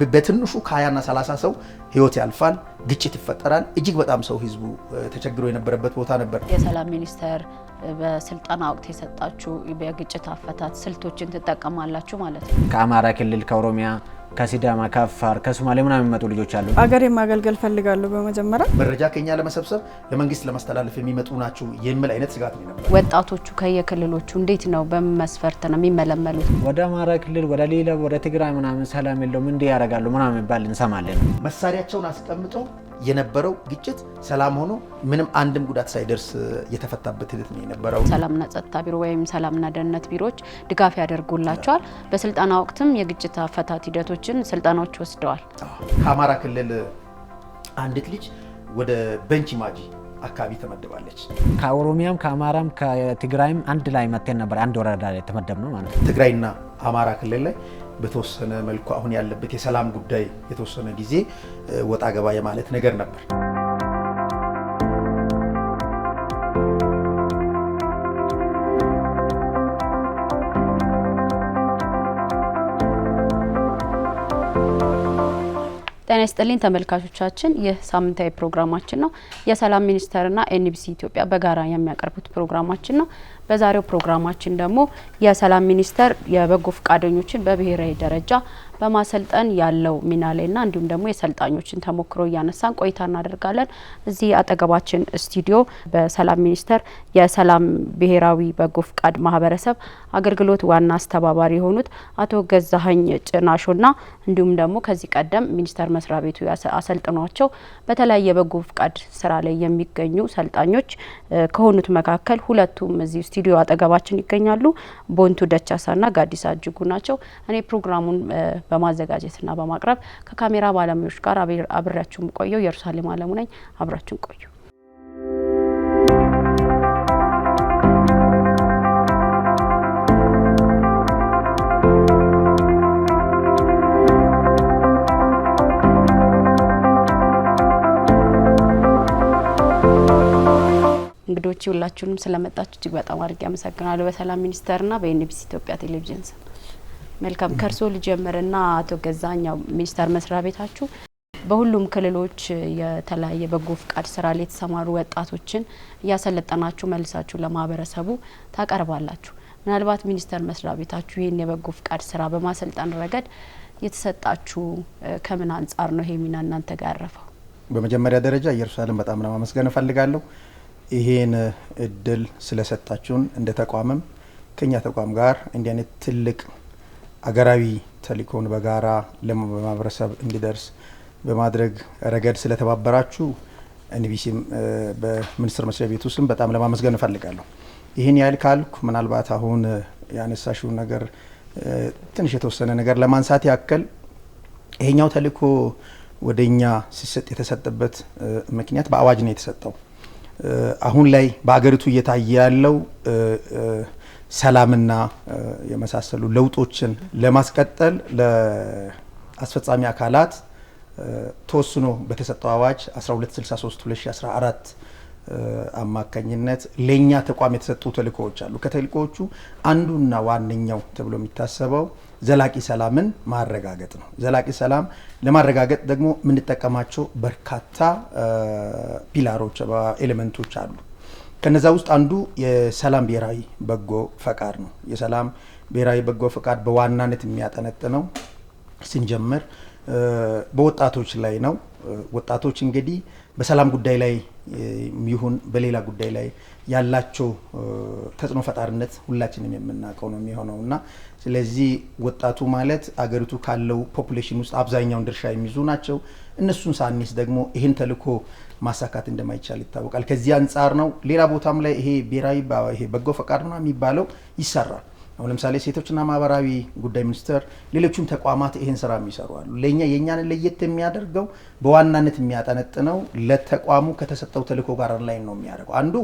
በትንሹ ከ20 እና 30 ሰው ህይወት ያልፋል ግጭት ይፈጠራል እጅግ በጣም ሰው ህዝቡ ተቸግሮ የነበረበት ቦታ ነበር የሰላም ሚኒስተር በስልጣና ወቅት የሰጣችሁ በግጭት አፈታት ስልቶችን ተጠቀማላችሁ ማለት ነው ከአማራ ክልል ከኦሮሚያ ከሲዳማ ከአፋር ከሶማሌ ምናምን የሚመጡ ልጆች አሉ አገሬ ማገልገል ፈልጋለሁ በመጀመሪያ መረጃ ከኛ ለመሰብሰብ ለመንግስት ለማስተላለፍ የሚመጡ ናቸው የሚል አይነት ስጋት ነው ነበር ወጣቶቹ ከየክልሎቹ እንዴት ነው በመስፈርት ነው የሚመለመሉት ወደ አማራ ክልል ወደ ሌላ ወደ ትግራይ ምናምን ሰላም የለውም እንዴ ያረጋሉ ምናምን ባል እንሰማለን መሳሪያቸውን አስቀምጠው የነበረው ግጭት ሰላም ሆኖ ምንም አንድም ጉዳት ሳይደርስ የተፈታበት ሂደት ነው የነበረው ሰላምና ጸጥታ ቢሮ ወይም ሰላምና ደህንነት ቢሮዎች ድጋፍ ያደርጉላቸዋል በስልጣና ወቅትም የግጭት አፈታት ሂደቶችን ስልጣናዎች ወስደዋል ከአማራ ክልል አንዲት ልጅ ወደ ቤንች ማጂ አካባቢ ተመደባለች ከኦሮሚያም ከአማራም ከትግራይም አንድ ላይ መተን ነበር አንድ ወረዳ ላይ ተመደብነው ማለት ነው ትግራይና አማራ ክልል ላይ በተወሰነ መልኩ አሁን ያለበት የሰላም ጉዳይ የተወሰነ ጊዜ ወጣ ገባ የማለት ነገር ነበር ጤና ይስጥልኝ ተመልካቾቻችን ይህ ሳምንታዊ ፕሮግራማችን ነው የሰላም ሚኒስተርና ኤንቢሲ ኢትዮጵያ በጋራ የሚያቀርቡት ፕሮግራማችን ነው በዛሬው ፕሮግራማችን ደግሞ የሰላም ሚኒስተር የበጎ ፈቃደኞችን በብሔራዊ ደረጃ በማሰልጠን ያለው ሚና ላይና እንዲሁም ደግሞ የሰልጣኞችን ተሞክሮ ያነሳን ቆይታ እናደርጋለን እዚህ አጠገባችን ስቱዲዮ በሰላም ሚኒስተር የሰላም ብሔራዊ በጎ ፈቃድ ማህበረሰብ አገልግሎት ዋና አስተባባሪ የሆኑት አቶ ገዛኸኝ ጭናሾና እንዲሁም ደግሞ ከዚህ ቀደም ሚኒስተር መስሪያ ቤቱ አሰልጥኗቸው በተለያየ በጎ ፈቃድ ስራ ላይ የሚገኙ ሰልጣኞች ከሆኑት መካከል ሁለቱም እዚህ ስቱዲዮ አጠገባችን ይገኛሉ ቦንቱ ደቻሳና ጋዲሳ እጅጉ ናቸው እኔ ፕሮግራሙን በማዘጋጀትና በማቅረብ ከካሜራ ባለሙያዎች ጋር አብራችሁም ቆየው ኢየሩሳሌም አለሙ ነኝ አብራችሁን ቆዩ እንግዶች ሁላችሁንም ስለመጣችሁ እጅግ በጣም አድርጌ አመሰግናለሁ በሰላም ሚኒስተርና በኤንቢሲ ኢትዮጵያ ቴሌቪዥን መልካም ከርሶ ልጀምርና አቶ ገዛኛው ሚኒስተር መስሪያ ቤታችሁ በሁሉም ክልሎች የተለያየ በጎ ፈቃድ ስራ ላይ የተሰማሩ ወጣቶችን ያሰለጠናችሁ መልሳችሁ ለማህበረሰቡ ታቀርባላችሁ ምናልባት ሚኒስተር መስሪያ ቤታችሁ ይሄን የበጎ ፈቃድ ስራ በማሰልጠን ረገድ የተሰጣችሁ ከምን አንፃር ነው ይሄ ሚና እናንተ ጋር ያረፈው በመጀመሪያ ደረጃ ኢየሩሳሌም በጣም ለማመስገን ፈልጋለሁ ይሄን እድል ስለሰጣችሁን እንደ ተቋምም ከኛ ተቋም ጋር እንዲህ አይነት ትልቅ አገራዊ ተልእኮን በጋራ ለማህበረሰብ እንዲደርስ በማድረግ ረገድ ስለተባበራችሁ ኤንቢሲም በሚኒስትር መስሪያ ቤቱ ስም በጣም ለማመስገን ፈልጋለሁ ይሄን ያህል ካልኩ ምናልባት አሁን ያነሳሽው ነገር ትንሽ የተወሰነ ነገር ለማንሳት ያክል ይሄኛው ተልእኮ ወደኛ ሲሰጥ የተሰጠበት ምክንያት በአዋጅ ነው የተሰጠው አሁን ላይ በአገሪቱ እየታየ ያለው ሰላምና የመሳሰሉ ለውጦችን ለማስቀጠል ለአስፈጻሚ አካላት ተወስኖ በተሰጠው አዋጅ 1263/2014 አማካኝነት ለኛ ተቋም የተሰጡ ተልእኮዎች አሉ ከተልእኮዎቹ አንዱና ዋነኛው ተብሎ የሚታሰበው ዘላቂ ሰላምን ማረጋገጥ ነው ዘላቂ ሰላም ለማረጋገጥ ደግሞ ምን ተጠቀማቸው በርካታ ፒላሮች ኤሌመንቶች አሉ ከነዛ ውስጥ አንዱ የሰላም ብሔራዊ በጎ ፈቃድ ነው የሰላም ብሔራዊ በጎ ፈቃድ በዋናነት የሚያጠነጥነው ስንጀምር በወጣቶች ላይ ነው ወጣቶች እንግዲህ በሰላም ጉዳይ ላይ ይሁን በሌላ ጉዳይ ላይ ያላቸው ተጽዕኖ ፈጣሪነት ሁላችንም የምናውቀው ነው የሚሆነውና ስለዚህ ወጣቱ ማለት አገሪቱ ካለው ፖፑሌሽን ውስጥ አብዛኛውን ድርሻ የሚይዙ ናቸው እነሱን ሳንስ ደግሞ ይሄን ተልእኮ ማሳካት እንደማይቻል ይታወቃል ከዚህ አንፃር ነው ሌላ ቦታም ላይ ይሄ ብሔራዊ ይሄ በጎ ፈቃድ ነው የሚባለው ይሰራል አሁን ለምሳሌ ሴቶችና ማህበራዊ ጉዳይ ሚኒስቴር ሌሎችም ተቋማት ይሄን ስራ የሚሰሩ አሉ ለኛ የኛን ለየት የሚያደርገው በዋናነት የሚያጠነጥነው ለተቋሙ ከተሰጠው ተልእኮ ጋር ላይ ነው የሚያደርገው አንዱ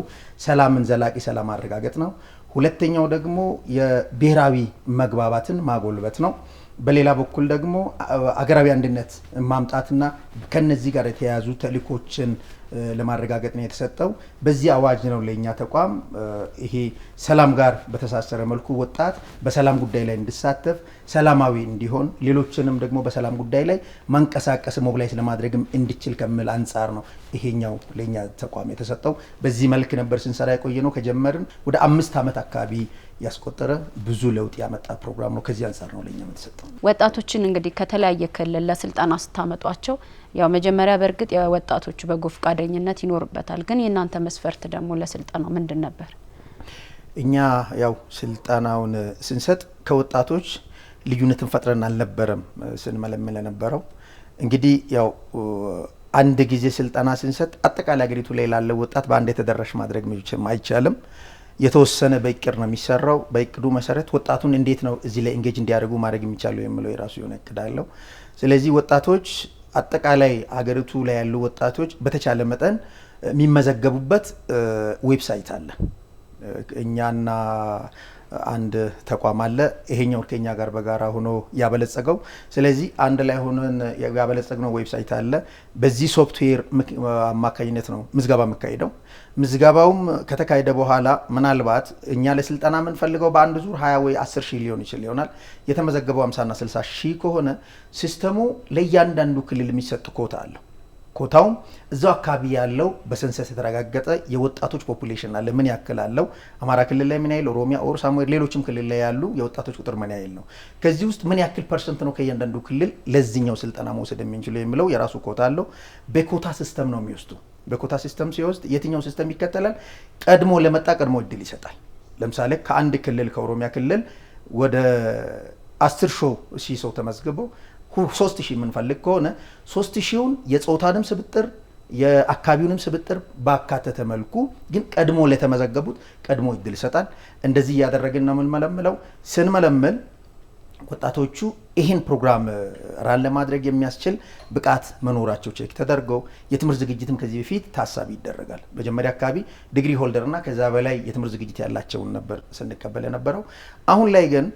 ሰላምን ዘላቂ ሰላም ማረጋገጥ ነው ሁለተኛው ደግሞ የብሔራዊ መግባባትን ማጎልበት ነው በሌላ በኩል ደግሞ አገራዊ አንድነት ማምጣትና ከነዚህ ጋር የተያያዙ ተልእኮችን ለማረጋገጥ ነው የተሰጠው። በዚህ አዋጅ ነው ለኛ ተቋም ይሄ ሰላም ጋር በተሳሰረ መልኩ ወጣት በሰላም ጉዳይ ላይ እንዲሳተፍ ሰላማዊ እንዲሆን ሌሎችንም ደግሞ በሰላም ጉዳይ ላይ ማንቀሳቀስ ሞቢላይዝ ለማድረግም እንዲችል ከመል አንፃር ነው ይሄኛው ለኛ ተቋም የተሰጠው። በዚህ መልክ ነበር ስንሰራ የቆየነው። ከጀመርን ወደ 5 ዓመት አካባቢ ያስቆጠረ ብዙ ለውጥ ያመጣ ፕሮግራም ነው። ከዚህ አንፃር ነው ለኛ የተሰጠው። ወጣቶችን እንግዲህ ከተለያየ ክልል ለስልጠና ስታመጧቸው ያው መጀመሪያ በእርግጥ የወጣቶቹ በጎ ፈቃደኝነት ይኖርበታል። ግን የእናንተ መስፈርት ደግሞ ለስልጠናው ምንድን ነበር? እኛ ያው ስልጠናውን ስንሰጥ ከወጣቶች ልዩነትን ፈጥረን አልነበረም ስንመለመለ ነበረው። እንግዲህ ያው አንድ ጊዜ ስልጠና ስንሰጥ አጠቃላይ አገሪቱ ላይ ላለው ወጣት በአንድ የተደረሽ ማድረግ አይቻልም። የተወሰነ በእቅድ ነው የሚሰራው። በእቅዱ መሰረት ወጣቱን እንዴት ነው እዚህ ላይ ኢንጌጅ እንዲያደርጉ ማድረግ የሚቻለው የሚለው የራሱ የሆነ እቅድ አለው። ስለዚህ ወጣቶች አጠቃላይ አገሪቱ ላይ ያሉ ወጣቶች በተቻለ መጠን የሚመዘገቡበት ዌብሳይት አለ። እኛና አንድ ተቋም አለ ይሄኛው ከኛ ጋር በጋራ ሆኖ ያበለጸገው። ስለዚህ አንድ ላይ ሆነን ያበለጸግነው ዌብሳይት አለ። በዚህ ሶፍትዌር አማካኝነት ነው ምዝገባ የሚካሄደው። ምዝገባውም ከተካሄደ በኋላ ምናልባት እኛ ለስልጠና የምንፈልገው በአንድ ዙር 20 ወይ 10 ሺህ ሊሆን ይችላል። የተመዘገበው 50 እና 60 ሺህ ከሆነ ሲስተሙ ለእያንዳንዱ ክልል የሚሰጥ ኮታ አለው። ኮታው እዛው አካባቢ ያለው በሰንሰስ የተረጋገጠ የወጣቶች ፖፑሌሽን አለ። ምን ያክል አለው? አማራ ክልል ላይ ምን ያህል፣ ኦሮሚያ ኦር ሳሙኤል ሌሎችም ክልል ላይ ያሉ የወጣቶች ቁጥር ምን ያህል ነው? ከዚህ ውስጥ ምን ያክል ፐርሰንት ነው ከእያንዳንዱ ክልል ለዚህኛው ስልጠና መውሰድ የሚችለው የሚለው የራሱ ኮታ አለው። በኮታ ሲስተም ነው የሚወስዱ። በኮታ ሲስተም ሲወስድ የትኛው ሲስተም ይከተላል? ቀድሞ ለመጣ ቀድሞ እድል ይሰጣል። ለምሳሌ ከአንድ ክልል ከኦሮሚያ ክልል ወደ 10 ሺህ ሰው ተመዝግበው 3000 የምንፈልግ ከሆነ 3000ውን የጾታንም ስብጥር የአካባቢውንም ስብጥር ባካተተ መልኩ ግን ቀድሞ ለተመዘገቡት ቀድሞ እድል ይሰጣል። እንደዚህ ያደረግን ነው የምንመለምለው። ስንመለምል ወጣቶቹ ይህን ፕሮግራም ራን ለማድረግ የሚያስችል ብቃት መኖራቸው ቼክ ተደርገው የትምህርት ዝግጅትም ከዚህ በፊት ታሳቢ ይደረጋል። መጀመሪያ አካባቢ ዲግሪ ሆልደርና ከዛ በላይ የትምህርት ዝግጅት ያላቸውን ነበር ስንቀበል የነበረው። አሁን ላይ ግን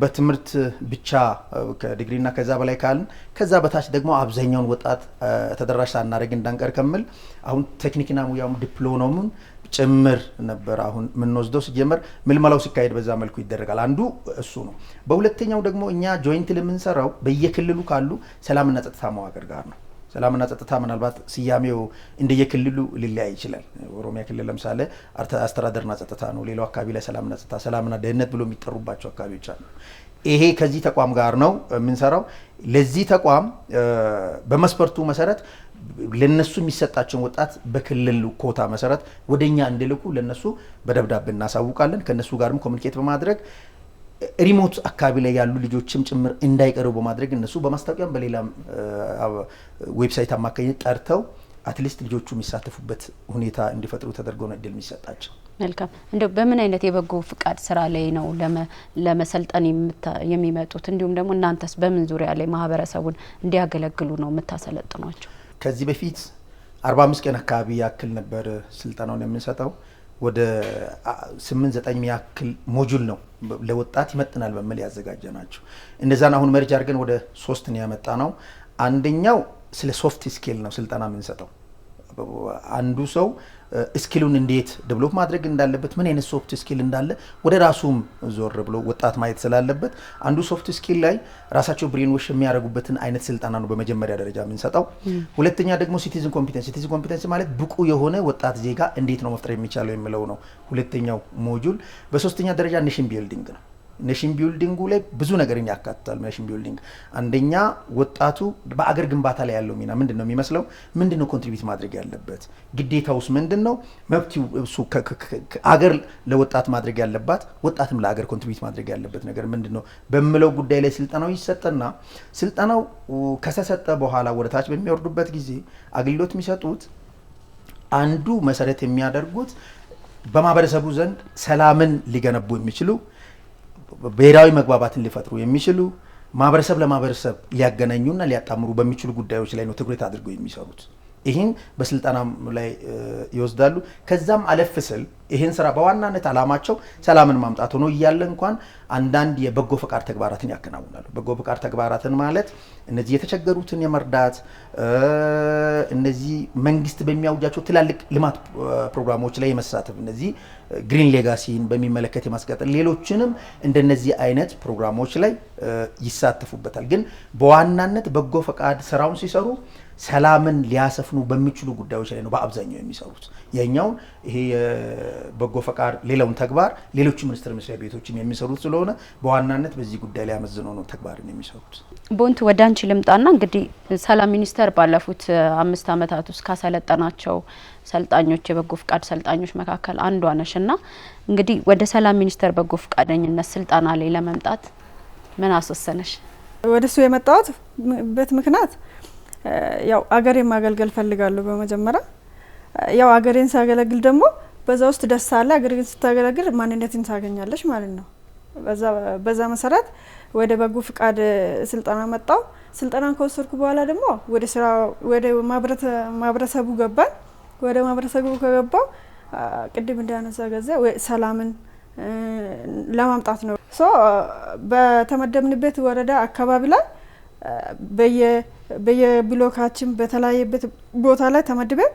በትምህርት ብቻ ከዲግሪና ከዛ በላይ ካልን ከዛ በታች ደግሞ አብዛኛውን ወጣት ተደራሽ ሳናደርግ እንዳንቀር ከመል አሁን ቴክኒክና ሙያው ዲፕሎማውን ጭምር ነበር አሁን ምንወስደው። ሲጀመር ምልመላው ሲካሄድ በዛ መልኩ ይደረጋል። አንዱ እሱ ነው። በሁለተኛው ደግሞ እኛ ጆይንት ለምንሰራው በየክልሉ ካሉ ሰላምና ጸጥታ መዋቅር ጋር ነው። ሰላምና ጸጥታ ምናልባት ስያሜው እንደየክልሉ ሊለያይ ይችላል። ኦሮሚያ ክልል ለምሳሌ አስተዳደርና ጸጥታ ነው። ሌላው አካባቢ ላይ ሰላምና ጸጥታ፣ ሰላምና ደህንነት ብሎ የሚጠሩባቸው አካባቢዎች አሉ። ይሄ ከዚህ ተቋም ጋር ነው የምንሰራው። ለዚህ ተቋም በመስፈርቱ መሰረት ለነሱ የሚሰጣቸውን ወጣት በክልል ኮታ መሰረት ወደኛ እንዲልኩ ለነሱ በደብዳቤ እናሳውቃለን። ከነሱ ጋርም ኮሙኒኬት በማድረግ ሪሞት አካባቢ ላይ ያሉ ልጆችም ጭምር እንዳይቀሩ በማድረግ እነሱ በማስታወቂያም በሌላም ዌብሳይት አማካኝነት ጠርተው አትሊስት ልጆቹ የሚሳተፉበት ሁኔታ እንዲፈጥሩ ተደርገው ነው እድል የሚሰጣቸው። መልካም። እንደው በምን አይነት የበጎ ፍቃድ ስራ ላይ ነው ለመሰልጠን የሚመጡት? እንዲሁም ደግሞ እናንተስ በምን ዙሪያ ላይ ማህበረሰቡን እንዲያገለግሉ ነው የምታሰለጥኗቸው? ከዚህ በፊት 45 ቀን አካባቢ ያክል ነበር ስልጠናውን የምንሰጠው። ወደ 8-9 ያክል ሞጁል ነው ለወጣት ይመጥናል በሚል ያዘጋጀ ናቸው። እነዛን አሁን መርጅ አድርገን ወደ 3 ነው ያመጣ ነው። አንደኛው ስለ ሶፍት ስኪል ነው ስልጠና የምንሰጠው። አንዱ ሰው ስኪሉን እንዴት ዴቨሎፕ ማድረግ እንዳለበት ምን አይነት ሶፍት ስኪል እንዳለ ወደ ራሱም ዞር ብሎ ወጣት ማየት ስላለበት አንዱ ሶፍት ስኪል ላይ ራሳቸው ብሬን ዎሽ የሚያደርጉበትን አይነት ስልጠና ነው በመጀመሪያ ደረጃ የምንሰጠው። ሁለተኛ ደግሞ ሲቲዝን ኮምፒተንስ ማለት ብቁ የሆነ ወጣት ዜጋ እንዴት ነው መፍጠር የሚቻለው የሚለው ነው ሁለተኛው ሞጁል። በሶስተኛ ደረጃ ኔሽን ቢልዲንግ ነው። ኔሽን ቢልዲንጉ ላይ ብዙ ነገርን ያካትታል። ኔሽን ቢልዲንግ አንደኛ ወጣቱ በአገር ግንባታ ላይ ያለው ሚና ምንድነው የሚመስለው? ምንድነው ኮንትሪቢዩት ማድረግ ያለበት? ግዴታውስ ምንድነው? መብቲው እሱ አገር ለወጣት ማድረግ ያለባት ወጣትም ለአገር ኮንትሪቢዩት ማድረግ ያለበት ነገር ምንድነው በሚለው ጉዳይ ላይ ስልጠናው ይሰጠና ስልጠናው ከተሰጠ በኋላ ወደ ታች በሚወርዱበት ጊዜ አገልግሎት የሚሰጡት አንዱ መሰረት የሚያደርጉት በማህበረሰቡ ዘንድ ሰላምን ሊገነቡ የሚችሉ ብሔራዊ መግባባትን ሊፈጥሩ የሚችሉ ማህበረሰብ ለማህበረሰብ ሊያገናኙና ሊያጣምሩ በሚችሉ ጉዳዮች ላይ ነው ትኩረት አድርገው የሚሰሩት። ይህን በስልጠና ላይ ይወስዳሉ። ከዛም አለፍ ስል ይህን ስራ በዋናነት አላማቸው ሰላምን ማምጣት ሆኖ እያለ እንኳን አንዳንድ የበጎ ፈቃድ ተግባራትን ያከናውናሉ። በጎ ፈቃድ ተግባራትን ማለት እነዚህ የተቸገሩትን የመርዳት እነዚህ መንግስት በሚያውጃቸው ትላልቅ ልማት ፕሮግራሞች ላይ የመሳተፍ እነዚህ ግሪን ሌጋሲን በሚመለከት የማስቀጠል ሌሎችንም እንደነዚህ አይነት ፕሮግራሞች ላይ ይሳተፉበታል። ግን በዋናነት በጎ ፈቃድ ስራውን ሲሰሩ ሰላምን ሊያሰፍኑ በሚችሉ ጉዳዮች ላይ ነው በአብዛኛው የሚሰሩት። የኛው ይሄ የበጎ ፈቃድ ሌላውን ተግባር ሌሎች ሚኒስቴር መስሪያ ቤቶችም የሚሰሩት ስለሆነ በዋናነት በዚህ ጉዳይ ላይ አመዝነው ነው ተግባርን የሚሰሩት። ቦንት ወደ አንቺ ልምጣና እንግዲህ ሰላም ሚኒስቴር ባለፉት 5 ዓመታት ውስጥ ካሰለጠናቸው ሰልጣኞች የበጎ ፈቃድ ሰልጣኞች መካከል አንዷ ነሽና እንግዲህ ወደ ሰላም ሚኒስቴር በጎ ፈቃደኝነት ስልጠና ላይ ለመምጣት ምን አስወሰነሽ? ወደሱ የመጣሁበት ምክንያት ያው አገሬን ማገልገል ፈልጋለሁ። በመጀመሪያ ያው አገሬን ሳገለግል ደግሞ በዛ ውስጥ ደስ አለ። አገሬን ስታገለግል ማንነትን ታገኛለሽ ማለት ነው። በዛ መሰረት ወደ በጎ ፈቃድ ስልጠና መጣው። ስልጠናን ከወሰድኩ በኋላ ደግሞ ወደ ስራ ወደ ማህበረሰቡ ገባን። ወደ ማህበረሰቡ ከገባው ቅድም እንዳነሳ ገዘ ሰላምን ለማምጣት ነው። በተመደብንበት ወረዳ አካባቢ ላይ በየብሎካችን በተለያየበት ቦታ ላይ ተመድበን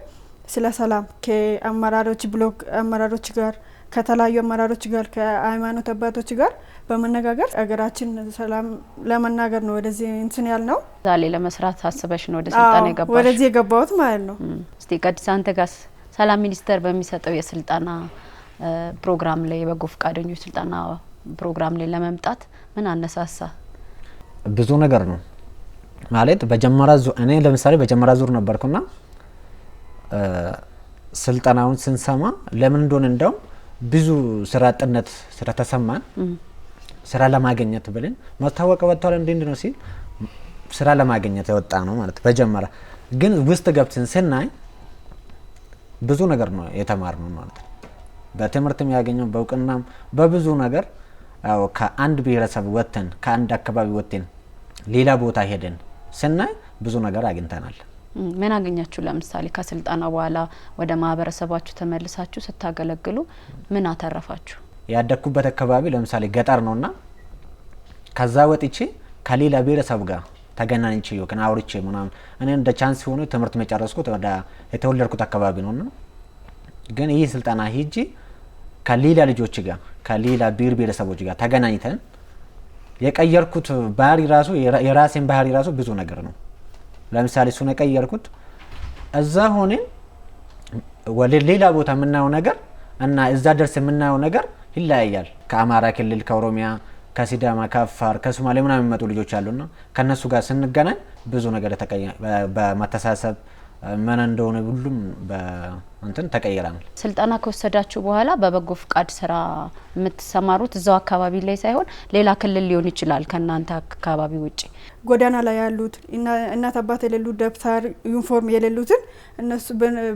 ስለ ሰላም ከአመራሮች ብሎክ አመራሮች ጋር ከተለያዩ አመራሮች ጋር ከሃይማኖት አባቶች ጋር በመነጋገር አገራችን ሰላም ለመናገር ነው ወደዚህ እንትን ያልነው። ዛሬ ለመስራት አስበሽ ነው ወደ ስልጣና የገባሽ? ወደዚህ የገባሁት ማለት ነው። እስቲ ቀዲስ አንተ ጋር ሰላም ሚኒስቴር በሚሰጠው የስልጣና ፕሮግራም ላይ የበጎ ፈቃደኞች ስልጣና ፕሮግራም ላይ ለመምጣት ምን አነሳሳ? ብዙ ነገር ነው ማለት በጀመራ ዙር እኔ ለምሳሌ በጀመራ ዙር ነበርኩና ስልጣናውን ስንሰማ ለምን እንደሆነ እንደው ብዙ ስራ አጥነት ስለተሰማን ስራ ለማግኘት ብለን ማስታወቂያ ወጥቷል እንዴት ነው ሲል ስራ ለማግኘት የወጣ ነው ማለት በጀመራ ግን ውስጥ ገብተን ስናይ ብዙ ነገር ነው የተማርነው ማለት ነው። በትምህርትም ያገኘው በእውቅናም በብዙ ነገር አው ከአንድ ብሔረሰብ ወጥተን ከአንድ አካባቢ ወጥተን ሌላ ቦታ ሄደን ስናይ ብዙ ነገር አግኝተናል። ምን አገኛችሁ? ለምሳሌ ከስልጣና በኋላ ወደ ማህበረሰባችሁ ተመልሳችሁ ስታገለግሉ ምን አተረፋችሁ? ያደኩበት አካባቢ ለምሳሌ ገጠር ነውና ከዛ ወጥቼ ከሌላ ብሔረሰብ ጋር ተገናኝቼ ይወከና አውርቼ ምናምን እኔ እንደ ቻንስ ሆኖ ትምህርት መጨረስኩት ወደ የተወለድኩት አካባቢ ነውና ግን ይህ ስልጣና ሄጄ ከሌላ ልጆች ጋር ከሌላ ብሔረሰቦች ጋር ተገናኝተን የቀየርኩት ባህሪ ራሱ የራሴን ባህሪ ራሱ ብዙ ነገር ነው። ለምሳሌ እሱን የቀየርኩት እዛ ሆነን ወደ ሌላ ቦታ የምናየው ነገር እና እዛ ደርስ የምናየው ነገር ይለያያል። ከአማራ ክልል ከኦሮሚያ ከሲዳማ ከአፋር ከሶማሌ ምናምን የሚመጡ ልጆች አሉና ከነሱ ጋር ስንገናኝ ብዙ ነገር በመተሳሰብ ምን እንደሆነ ሁሉም በእንትን ተቀየራናል። ስልጣና ከወሰዳችሁ በኋላ በበጎ ፈቃድ ስራ የምትሰማሩት እዛው አካባቢ ላይ ሳይሆን ሌላ ክልል ሊሆን ይችላል ከናንተ አካባቢ ውጪ ጎዳና ላይ ያሉት እናት አባት የሌሉት ደብተር ዩኒፎርም የሌሉትን እነሱ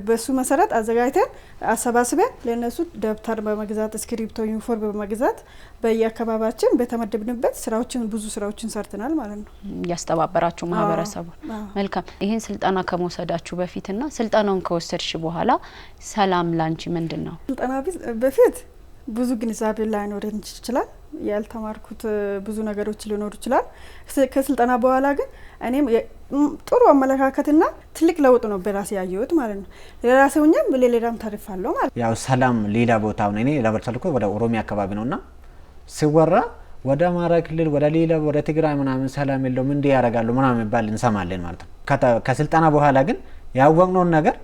በሱ መሰረት አዘጋጅተን አሰባስበን ለነሱ ደብተር በመግዛት እስክሪፕቶ ዩኒፎርም በመግዛት በየአካባቢያችን በተመደብንበት ስራዎችን ብዙ ስራዎችን ሰርተናል ማለት ነው። ያስተባበራችሁ ማህበረሰቡ። መልካም። ይሄን ስልጣና ከመውሰዳችሁ በፊትና ስልጣናውን ከወሰድሽ በኋላ ሰላም ላንቺ ምንድነው? ስልጣና በፊት ብዙ ግንዛቤ ላይኖረን ይችላል። ያልተማርኩት ብዙ ነገሮች ሊኖሩ ይችላል። ከስልጣና በኋላ ግን እኔም ጥሩ አመለካከትና ትልቅ ለውጥ ነው በራሴ ያየሁት ማለት ነው። ለራሴውኛም ለሌላም ታሪፋለሁ ማለት ያው ሰላም ሌላ ቦታው ነው። እኔ ለበርታልኩ ወደ ኦሮሚያ አካባቢ ነውና ሲወራ ወደ አማራ ክልል ወደ ሌላ ወደ ትግራይ ምናምን ሰላም የለውም እንዴ ያረጋሉ ምናምን ባል እንሰማለን ማለት ነው። ከስልጣና በኋላ ግን ያወቅነው ነገር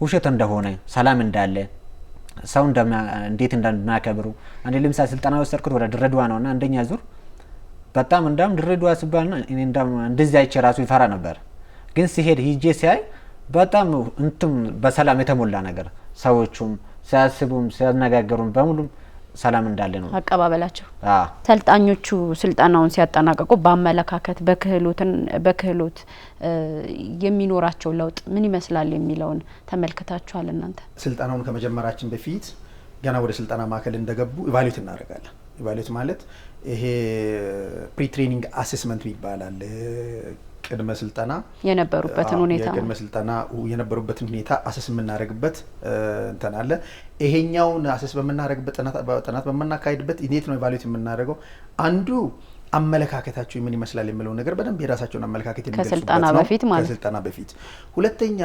ውሸት እንደሆነ ሰላም እንዳለ ሰው እንዴት እንደማከብሩ አንዴ ለምሳሌ ስልጣና ወሰድኩት ወደ ድሬዳዋ ነውና አንደኛ ዙር በጣም እንደም ድሬዳዋ ሲባልና እኔ እንደዚህ አይቼ ራሱ ይፈራ ነበር። ግን ሲሄድ ሂጄ ሲያይ በጣም እንቱም በሰላም የተሞላ ነገር ሰዎቹም ሲያስቡም ሲያነጋገሩም በሙሉ ሰላም እንዳለ ነው አቀባበላቸው። ሰልጣኞቹ ስልጣናውን ሲያጠናቀቁ በአመለካከት በክህሎት የሚኖራቸው ለውጥ ምን ይመስላል የሚለውን ተመልክታችኋል እናንተ? ስልጣናውን ከመጀመራችን በፊት ገና ወደ ስልጣና ማዕከል እንደገቡ ኢቫሉዌት እናደርጋለን። ኢቫሉዌት ማለት ይሄ ፕሪ ትሬኒንግ አሴስመንት ይባላል። ቅድመ ስልጣና የነበሩበትን ሁኔታ ቅድመ ስልጣና የነበሩበትን ሁኔታ አሰስ የምናደርግበት እንትን አለ። ይሄኛውን አሰስ በመናደርግበት ጥናት በመናካሄድበት እንዴት ነው ኢቫሉዌት የምናደርገው? አንዱ አመለካከታቸው ምን ይመስላል የሚለው ነገር በደንብ የራሳቸውን አመለካከት የሚገልጹበት ከስልጣና በፊት ማለት ከስልጣና በፊት ሁለተኛ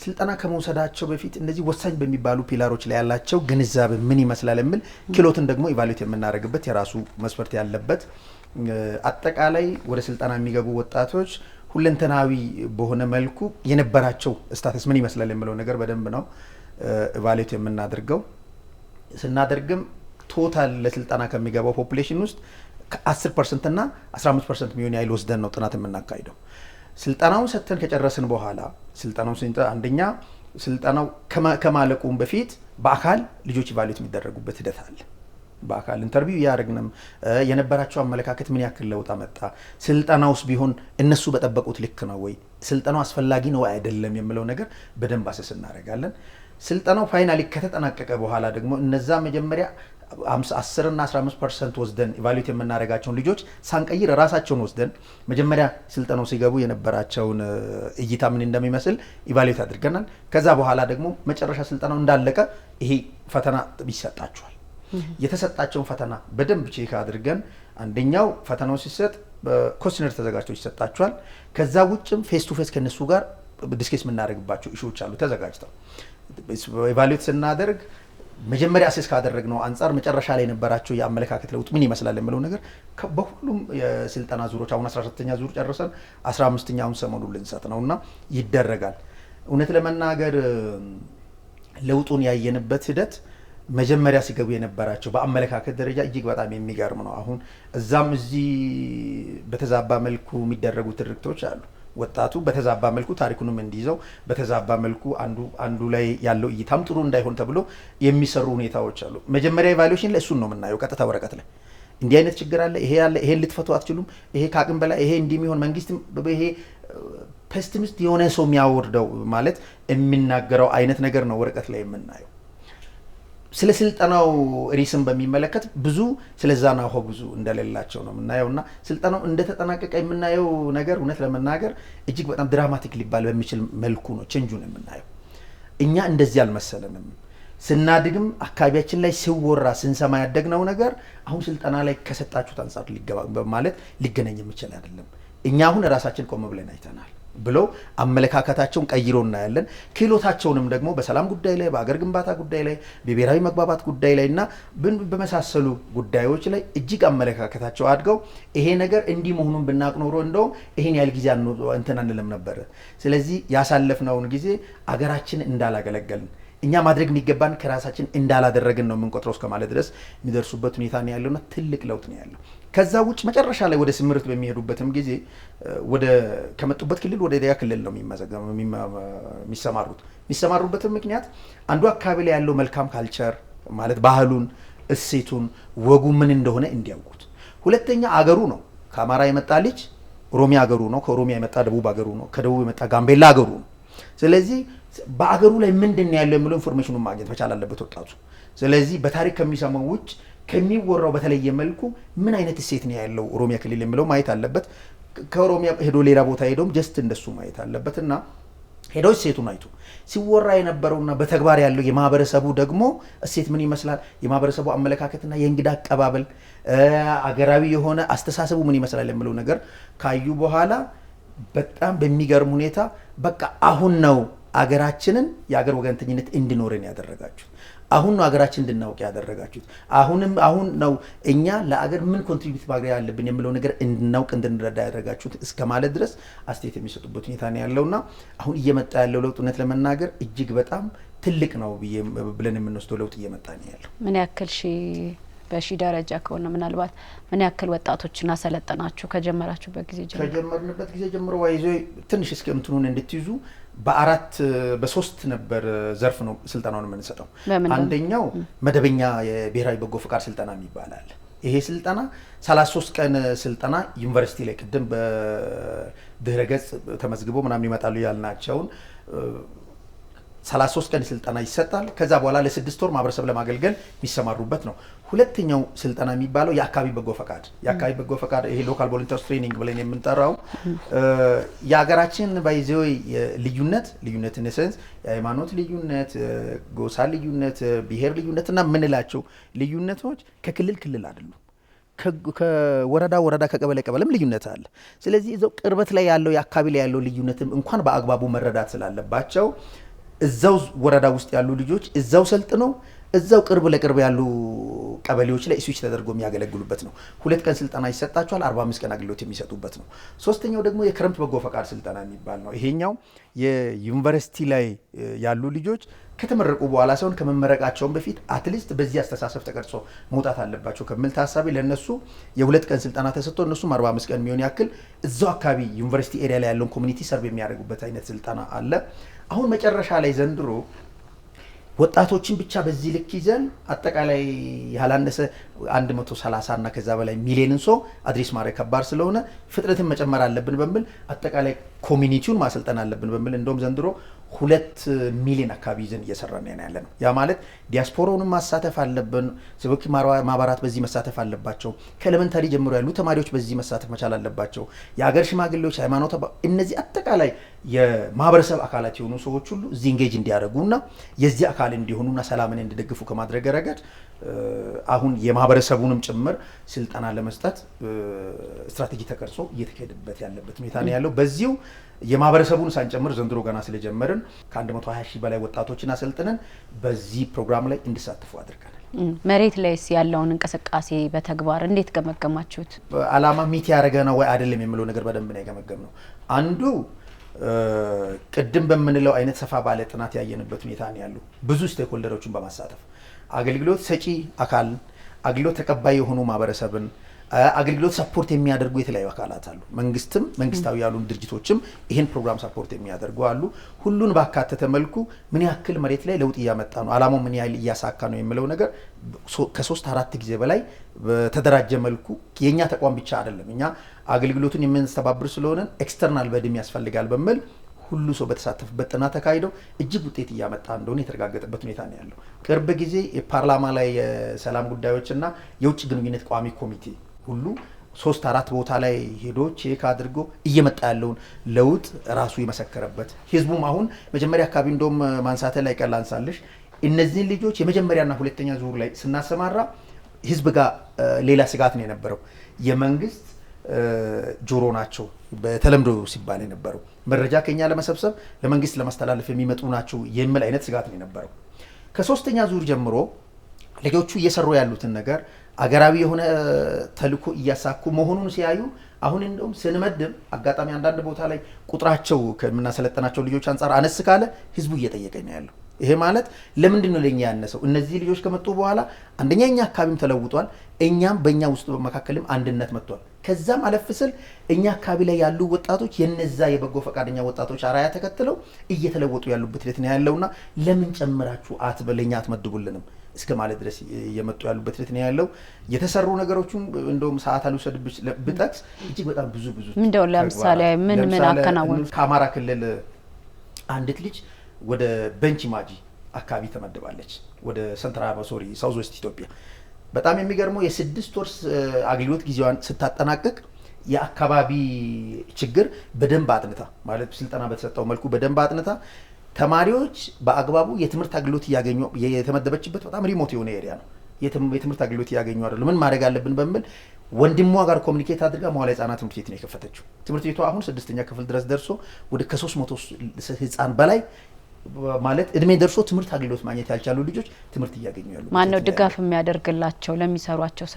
ስልጣና ከመውሰዳቸው በፊት እነዚህ ወሳኝ በሚባሉ ፒላሮች ላይ ያላቸው ግንዛቤ ምን ይመስላል የሚል ክህሎትን ደግሞ ኢቫሉዌት የምናደርግበት የራሱ መስፈርት ያለበት አጠቃላይ ወደ ስልጣና የሚገቡ ወጣቶች ሁለንተናዊ በሆነ መልኩ የነበራቸው ስታተስ ምን ይመስላል የሚለው ነገር በደንብ ነው ኢቫሉዌት የምናደርገው ስናደርግም ቶታል ለስልጣና ከሚገባው ፖፑሌሽን ውስጥ ከ10% እና 15% የሚሆን ያህል ወስደን ነው ጥናት የምናካሂደው ስልጣናውን ሰጥተን ከጨረስን በኋላ ስልጣናው አንደኛ ስልጣናው ከማለቁም በፊት በአካል ልጆች ኢቫሉዌት የሚደረጉበት ሂደት አለ በአካል ኢንተርቪው ያደረግንም የነበራቸው አመለካከት ምን ያክል ለውጥ አመጣ ስልጣናውስ ቢሆን እነሱ በጠበቁት ልክ ነው ወይ ስልጣናው አስፈላጊ ነው አይደለም የሚለው ነገር በደንብ አሰስ እናደርጋለን ስልጣናው ፋይናሊ ከተጠናቀቀ በኋላ ደግሞ እነዛ መጀመሪያ 10 እና 15% ወስደን ኢቫሉዌት የምናደርጋቸውን ልጆች ሳንቀይር ራሳቸውን ወስደን መጀመሪያ ስልጣናው ሲገቡ የነበራቸውን እይታ ምን እንደሚመስል ኢቫሉዌት አድርገናል ከዛ በኋላ ደግሞ መጨረሻ ስልጣናው እንዳለቀ ይሄ ፈተና ይሰጣቸዋል የተሰጣቸውን ፈተና በደንብ ቼክ አድርገን አንደኛው ፈተናው ሲሰጥ በኮስቲነር ተዘጋጅቶ ይሰጣቸዋል ከዛ ውጭም ፌስ ቱ ፌስ ከነሱ ጋር ዲስከስ የምናደርግባቸው ኢሹዎች አሉ ተዘጋጅተው ኢቫሉዌት ስናደርግ መጀመሪያ አሴስ ካደረግነው አንፃር መጨረሻ ላይ የነበራቸው የአመለካከት ለውጥ ምን ይመስላል የሚለው ነገር በሁሉም የስልጣና ዙሮች አሁን 14ኛ ዙር ጨርሰን 15ኛውን ሰሞኑን ልንሰጥ ነውና ይደረጋል እውነት ለመናገር ለውጡን ያየንበት ሂደት መጀመሪያ ሲገቡ የነበራቸው በአመለካከት ደረጃ እጅግ በጣም የሚገርም ነው አሁን እዛም እዚህ በተዛባ መልኩ የሚደረጉ ትርክቶች አሉ ወጣቱ በተዛባ መልኩ ታሪኩንም እንዲይዘው በተዛባ መልኩ አንዱ ላይ ያለው እይታም ጥሩ እንዳይሆን ተብሎ የሚሰሩ ሁኔታዎች አሉ መጀመሪያ ኢቫሉዌሽን ላይ እሱን ነው የምናየው ቀጥታ ወረቀት ላይ እንዲህ አይነት ችግር አለ ይሄ ያለ ይሄን ልትፈቱ አትችሉም ይሄ ካቅም በላይ ይሄ እንዲሚሆን መንግስት ይሄ ፔሲሚስት የሆነ ሰው የሚያወርደው ማለት የሚናገረው አይነት ነገር ነው ወረቀት ላይ የምናየው ስለ ስልጣናው ሪስም በሚመለከት ብዙ ስለዛ ነው ብዙ እንደሌላቸው ነው የምናየውና ስልጣናው እንደተጠናቀቀ የምናየው ነገር እውነት ለመናገር እጅግ በጣም ድራማቲክ ሊባል በሚችል መልኩ ነው ቼንጁን የምናየው እኛ እንደዚህ አልመሰለንም ስናድግም አካባቢያችን ላይ ሲወራ ስንሰማ ያደግነው ነገር አሁን ስልጣና ላይ ከሰጣችሁት አንፃር ሊገባ ማለት ሊገናኝ የሚችል አይደለም እኛ አሁን ራሳችን ቆም ብለን አይተናል ብለው አመለካከታቸውን ቀይሮ እናያለን ክህሎታቸውንም ደግሞ በሰላም ጉዳይ ላይ በአገር ግንባታ ጉዳይ ላይ በብሔራዊ መግባባት ጉዳይ ላይና በመሳሰሉ ጉዳዮች ላይ እጅግ አመለካከታቸው አድገው ይሄ ነገር እንዲህ መሆኑን ብናቅ ኖሮ እንደው ይሄን ያህል ጊዜ እንትን አንልም ነበር ስለዚህ ያሳለፍነውን ጊዜ አገራችን እንዳላገለገልን እኛ ማድረግ የሚገባን ከራሳችን እንዳላደረግን ነው የምንቆጥረው እስከማለት ድረስ የሚደርሱበት ሁኔታ ነው ያለውና ትልቅ ለውጥ ነው ያለው ከዛ ውጭ መጨረሻ ላይ ወደ ስምርት በሚሄዱበትም ጊዜ ወደ ከመጡበት ክልል ወደ ሌላ ክልል ነው የሚሰማሩበትም ምክንያት አንዱ አካባቢ ላይ ያለው መልካም ካልቸር ማለት ባህሉን እሴቱን ወጉ ምን እንደሆነ እንዲያውቁት ሁለተኛ አገሩ ነው ከአማራ የመጣ ልጅ ኦሮሚያ አገሩ ነው ከኦሮሚያ የመጣ ደቡብ አገሩ ነው ከደቡብ የመጣ ጋምቤላ አገሩ ነው ስለዚህ በአገሩ ላይ ምንድነው ያለው የሚለው ኢንፎርሜሽኑን ማግኘት መቻል አለበት ወጣቱ ስለዚህ በታሪክ ከሚሰማው ውጭ ከሚወራው በተለየ መልኩ ምን አይነት እሴት ነው ያለው ኦሮሚያ ክልል የሚለው ማየት አለበት ከኦሮሚያ ሄዶ ሌላ ቦታ ሄዶም ጀስት እንደሱ ማየት አለበትና ሄዶ እሴቱን አይቶ ሲወራ የነበረውና በተግባር ያለው የማህበረሰቡ ደግሞ እሴት ምን ይመስላል የማህበረሰቡ አመለካከትና የእንግዳ አቀባበል አገራዊ የሆነ አስተሳሰቡ ምን ይመስላል የሚለው ነገር ካዩ በኋላ በጣም በሚገርም ሁኔታ በቃ አሁን ነው አገራችንን የአገር ወገንተኝነት እንዲኖረን ያደረጋችሁት አሁን ነው አገራችን እንድናውቅ ያደረጋችሁት አሁን ነው እኛ ለአገር ምን ኮንትሪቢዩት ማድረግ ያለብን የሚለው ነገር እንድናውቅ እንድንረዳ ያደረጋችሁት እስከማለት ድረስ አስተያየት የሚሰጡበት ሁኔታ ነው ያለውና አሁን እየመጣ ያለው ለውጥ እውነት ለመናገር እጅግ በጣም ትልቅ ነው ብለን የምንወስደው ለውጥ እየመጣ ነው ያለው ምን ያክል በሺ ደረጃ ከሆነ ምናልባት ምን ያክል ወጣቶችን አሰለጠናችሁ ከጀመራችሁበት ጊዜ ጀምሮ ከጀመርንበት ጊዜ ጀምሮ ዋይዞ ትንሽ እስከምትኑን እንድትይዙ በሶስት ነበር ዘርፍ ነው ስልጣናውን የምንሰጠው አንደኛው መደበኛ የብሔራዊ በጎ ፍቃድ ስልጣና ይባላል ይሄ ስልጣና 33 ቀን ስልጣና ዩኒቨርሲቲ ላይ ቅድም በድህረ ገጽ ተመዝግቦ ምናምን ይመጣሉ ያልናቸውን 33 ቀን ስልጣና ይሰጣል ከዛ በኋላ ለ6 ወር ማህበረሰብ ለማገልገል የሚሰማሩበት ነው ሁለተኛው ስልጣና የሚባለው የአካባቢ በጎ ፈቃድ ይሄ ሎካል ቮለንተርስ ትሬኒንግ ብለን የምንጠራው የሀገራችን ባይዘው ልዩነት ኢንሰንስ የሃይማኖት ልዩነት ጎሳ ልዩነት ብሔር ልዩነትና ምንላቸው ልዩነቶች ከክልል አይደሉም ከወረዳ ከቀበሌም ልዩነት አለ። ስለዚህ እዛው ቅርበት ላይ ያለው የአካባቢ ላይ ያለው ልዩነትም እንኳን በአግባቡ መረዳት ስላለባቸው እዛው ወረዳ ውስጥ ያሉ ልጆች እዛው ሰልጥነው እዛው ቅርብ ለቅርብ ያሉ ቀበሌዎች ላይ ስዊች ተደርጎ የሚያገለግሉበት ነው። 2 ቀን ስልጠና ይሰጣቸዋል፣ 45 ቀን አገልግሎት የሚሰጡበት ነው። ሶስተኛው ደግሞ የክረምት በጎ ፈቃድ ስልጠና የሚባል ነው። ይሄኛው የዩኒቨርሲቲ ላይ ያሉ ልጆች ከተመረቁ በኋላ ሳይሆን ከመመረቃቸውን በፊት አትሊስት በዚህ አስተሳሰብ ተቀርጾ መውጣት አለባቸው ከሚል ታሳቢ ለነሱ የ2 ቀን ስልጠና ተሰጥቶ እነሱም 45 ቀን የሚሆን ያክል እዛው አካባቢ ዩኒቨርሲቲ ኤሪያ ላይ ያለውን ኮሚኒቲ ሰርቭ የሚያደርጉበት አይነት ስልጠና አለ። አሁን መጨረሻ ላይ ዘንድሮ ወጣቶችን ብቻ በዚህ ልክ ይዘን አጠቃላይ ያላነሰ 130 እና ከዛ በላይ ሚሊዮንን ሰው አድሬስ ማድረግ ከባድ ስለሆነ ፍጥነትን መጨመር አለብን በሚል አጠቃላይ ኮሚኒቲውን ማሰልጠን አለብን በሚል እንደውም ዘንድሮ 2 ሚሊዮን አካባቢ ይዘን እየሰራን ያለ ነው። ያ ማለት ዲያስፖራውንም ማሳተፍ አለብን። ሲቪክ ማህበራት በዚህ መሳተፍ አለባቸው። ከኤሌመንታሪ ጀምሮ ያሉ ተማሪዎች በዚህ መሳተፍ መቻል አለባቸው። የሀገር ሽማግሌዎች፣ ሃይማኖት፣ እነዚህ አጠቃላይ የማህበረሰብ አካላት የሆኑ ሰዎች ሁሉ እዚህ ኢንጌጅ እንዲያደርጉና የዚህ አካል እንዲሆኑና ሰላምን እንዲደግፉ ከማድረግ ረገድ አሁን የማህበረሰቡንም ጭምር ስልጠና ለመስጠት ስትራቴጂ ተቀርጾ እየተካሄደበት ያለበት ሁኔታ ነው ያለው። በዚሁ የማህበረሰቡን ሳንጨምር ዘንድሮ ገና ስለጀመርን ከ120 ሺህ በላይ ወጣቶችን አሰልጥነን በዚህ ፕሮግራም ላይ እንዲሳተፉ አድርገናል። መሬት ላይስ ያለውን እንቅስቃሴ በተግባር እንዴት ገመገማችሁት? አላማ ሚት ያደረገ ነው ወይ አይደለም የሚለው ነገር በደንብ ነው የገመገምነው። አንዱ ቅድም በምንለው አይነት ሰፋ ባለ ጥናት ያየንበት ሁኔታ ነው ያለው። ብዙ ስቴክሆልደሮችን በማሳተፍ አገልግሎት ሰጪ አካል፣ አገልግሎት ተቀባይ የሆኑ ማህበረሰብን፣ አገልግሎት ሰፖርት የሚያደርጉ የተለያዩ አካላት አሉ። መንግስትም መንግስታዊ ያሉ ድርጅቶችም ይህን ፕሮግራም ሰፖርት የሚያደርጉ አሉ። ሁሉን ባካተተ መልኩ ምን ያክል መሬት ላይ ለውጥ እያመጣ ነው፣ አላማው ምን ያህል እያሳካ ነው የሚለው ነገር ከ3-4 ጊዜ በላይ በተደራጀ መልኩ የኛ ተቋም ብቻ አይደለም፣ እኛ አገልግሎቱን የምንስተባብር ስለሆነ ኤክስተርናል በድም ያስፈልጋል በሚል ሁሉ ሰው በተሳተፈበት ጥናት ተካሂደው እጅግ ውጤት እያመጣ እንደሆነ የተረጋገጠበት ሁኔታ ነው ያለው። ቅርብ ጊዜ የፓርላማ ላይ የሰላም ጉዳዮችና የውጭ ግንኙነት ቋሚ ኮሚቴ ሁሉ 3-4 ቦታ ላይ ሄዶ ቼክ አድርጎ እየመጣ ያለውን ለውጥ ራሱ የመሰከረበት፣ ህዝቡም አሁን መጀመሪያ አካባቢ እንደውም ማንሳተ ላይ ቀላንሳለሽ እነዚህን ልጆች የመጀመሪያና ሁለተኛ ዙር ላይ ስናሰማራ ህዝብ ጋር ሌላ ስጋት ነው የነበረው። የመንግስት ጆሮ ናቸው በተለምዶ ሲባል የነበረው መረጃ ከኛ ለመሰብሰብ ለመንግስት ለማስተላለፍ የሚመጡ ናቸው የሚል አይነት ስጋት ነው የነበረው። ከ3ኛ ዙር ጀምሮ ልጆቹ እየሰሩ ያሉትን ነገር አገራዊ የሆነ ተልዕኮ እያሳኩ መሆኑን ሲያዩ አሁን እንደውም ስንመድብ አጋጣሚ አንዳንድ ቦታ ላይ ቁጥራቸው ከምናሰለጠናቸው ልጆች አንጻር አነስ ካለ ህዝቡ እየጠየቀኝ ነው ያለው። ይሄ ማለት ለምንድን ነው ለኛ ያነሰው? እነዚህ ልጆች ከመጡ በኋላ አንደኛ እኛ አካባቢም ተለውጧል፣ እኛም በእኛ ውስጥ በመካከልም አንድነት መጥቷል። ከዛም አለፍ ስል እኛ አካባቢ ላይ ያሉ ወጣቶች የነዛ የበጎ ፈቃደኛ ወጣቶች አራያ ተከትለው እየተለወጡ ያሉበት ሂደት ነው ያለውና ለምን ጨምራችሁ ለኛ አትመድቡልንም እስከ ማለት ድረስ እየመጡ ያሉበት ሂደት ነው ያለው። የተሰሩ ነገሮችን እንደውም ሰዓት አልወሰድብሽ ብጠቅስ እጅግ በጣም ብዙ እንደው ለምሳሌ ምን አከናወኑ? ከአማራ ክልል አንዲት ልጅ ወደ ቤንች ማጂ አካባቢ ተመድባለች፣ ወደ ሰንትራል ሶሪ ሳውዝ ዌስት ኢትዮጵያ። በጣም የሚገርመው የ6 ወር አገልግሎት ጊዜዋን ስታጠናቅቅ የአካባቢ ችግር በደንብ አጥንታ ማለት ስልጠና በተሰጠው መልኩ በደንብ አጥንታ ተማሪዎች በአግባቡ የትምህርት አገልግሎት እያገኙ የተመደበችበት በጣም ሪሞት የሆነ ኤሪያ ነው። የትምህርት አገልግሎት እያገኙ አይደለም። ምን ማድረግ አለብን በሚል ወንድሟ ጋር ኮሚኒኬት አድርጋ መዋዕለ ህጻናት ትምህርት ቤት ነው የከፈተችው። ትምህርት ቤቷ አሁን 6ኛ ክፍል ድረስ ደርሶ ወደ ከ300 ህጻን በላይ ማለት እድሜ ደርሶ ትምህርት አገልግሎት ማግኘት ያልቻሉ ልጆች ትምህርት እያገኙ ያሉ። ማን ነው ድጋፍ የሚያደርግላቸው ለሚሰሯቸው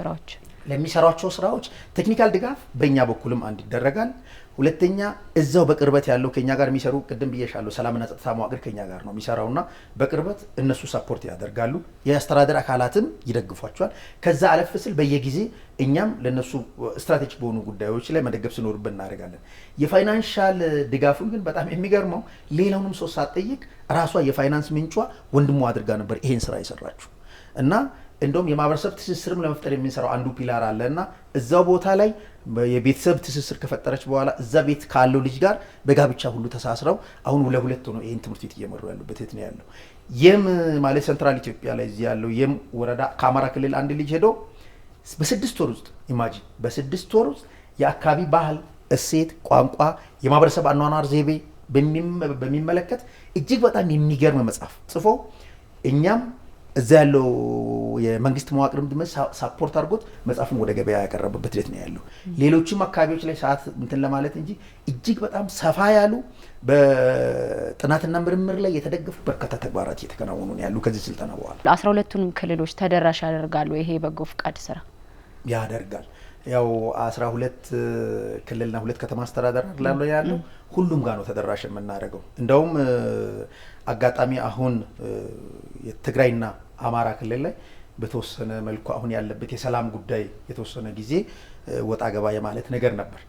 ስራዎች? ቴክኒካል ድጋፍ በእኛ በኩልም አንድ ይደረጋል። ሁለተኛ እዛው በቅርበት ያለው ከኛ ጋር የሚሰሩ ቅድም ብዬሻለሁ ሰላምና ጸጥታ መዋቅር ከኛ ጋር ነው የሚሰራውና በቅርበት እነሱ ሰፖርት ያደርጋሉ። የአስተዳደር አካላትም ይደግፏቸዋል። ከዛ አለፍ ስል በየጊዜ እኛም ለነሱ ስትራቴጂክ በሆኑ ጉዳዮች ላይ መደገፍ ሲኖርብን እናደርጋለን። የፋይናንሻል ድጋፉን ግን በጣም የሚገርመው ሌላውንም ሰው ሳትጠይቅ ራሷ የፋይናንስ ምንጯ ወንድሟ አድርጋ ነበር ይሄን ስራ የሰራችው እና እንደውም የማህበረሰብ ትስስርም ለመፍጠር የምንሰራው አንዱ ፒላር አለና እዛው ቦታ ላይ የቤተሰብ ትስስር ከፈጠረች በኋላ እዛ ቤት ካለው ልጅ ጋር በጋብቻ ሁሉ ተሳስረው አሁን ለሁለት ሆነው ይሄን ትምህርት ቤት እየመሩ ያሉበት ነው ያለው። የም ማለት ሴንትራል ኢትዮጵያ ላይ እዚህ ያለው የም ወረዳ ከአማራ ክልል አንድ ልጅ ሄዶ በ6 ወር ውስጥ ኢማጂን በ6 ወር ውስጥ የአካባቢ ባህል፣ እሴት፣ ቋንቋ፣ የማህበረሰብ አኗኗር ዘይቤ በሚመለከት እጅግ በጣም የሚገርም መጽሐፍ ጽፎ እኛም እዛ ያለው የመንግስት መዋቅር ሳፖርት አድርጎት መጽሐፉን ወደ ገበያ ያቀረበበት ሂደት ነው ያለው። ሌሎችም አካባቢዎች ላይ ሰዓት እንትን ለማለት እንጂ እጅግ በጣም ሰፋ ያሉ በጥናትና ምርምር ላይ የተደገፉ በርካታ ተግባራት እየተከናወኑ ነው ያሉ ከዚህ ስልጠና በኋላ። 12ቱንም ክልሎች ተደራሽ ያደርጋሉ ይሄ በጎ ፍቃድ ስራ ያደርጋል። ያው 12 ክልልና 2 ከተማ አስተዳደር ያለው ሁሉም ጋር ነው ተደራሽ የምናደርገው። እንደውም አጋጣሚ አሁን የትግራይና አማራ ክልል ላይ በተወሰነ መልኩ አሁን ያለበት የሰላም ጉዳይ የተወሰነ ጊዜ ወጣ ገባ የማለት ነገር ነበር።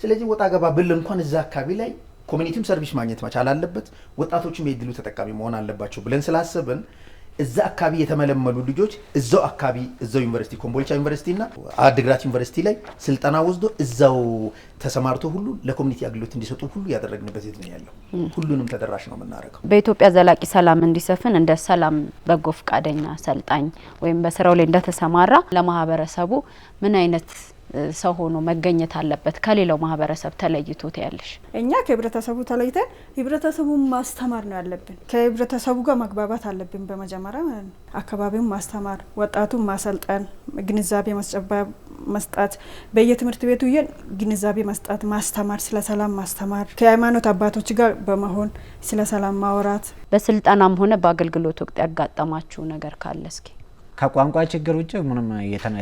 ስለዚህ ወጣ ገባ ብል እንኳን እዛ አካባቢ ላይ ኮሚኒቲም ሰርቪስ ማግኘት መቻል አለበት፣ ወጣቶችም የድሉ ተጠቃሚ መሆን አለባቸው ብለን ስላሰብን እዛ አካባቢ የተመለመሉ ልጆች እዛው አካባቢ እዛው ዩኒቨርሲቲ ኮምቦልቻ ዩኒቨርሲቲና አድግራት ዩኒቨርሲቲ ላይ ስልጠና ወስዶ እዛው ተሰማርቶ ሁሉ ለኮሚኒቲ አገልግሎት እንዲሰጡ ሁሉ ያደረግንበት ዜት ነው ያለው። ሁሉንም ተደራሽ ነው የምናደርገው። በኢትዮጵያ ዘላቂ ሰላም እንዲሰፍን እንደ ሰላም በጎ ፍቃደኛ ሰልጣኝ ወይም በስራው ላይ እንደተሰማራ ለማህበረሰቡ ምን አይነት ሰው ሆኖ መገኘት አለበት ከሌላው ማህበረሰብ ተለይቶ ያለሽ? እኛ ከህብረተሰቡ ተለይተን ህብረተሰቡን ማስተማር ነው ያለብን። ከህብረተሰቡ ጋር መግባባት አለብን በመጀመሪያ ማለት ነው። አካባቢውን ማስተማር፣ ወጣቱን ማሰልጠን፣ ግንዛቤ መስጠት፣ በየትምህርት ቤቱ ግንዛቤ መስጠት፣ ማስተማር፣ ስለ ሰላም ማስተማር፣ ከሃይማኖት አባቶች ጋር በመሆን ስለ ሰላም ማውራት። በስልጠናም ሆነ በአገልግሎት ወቅት ያጋጠማችሁ ነገር ካለ እስኪ? ከቋንቋ ችግር ውጭ ምንም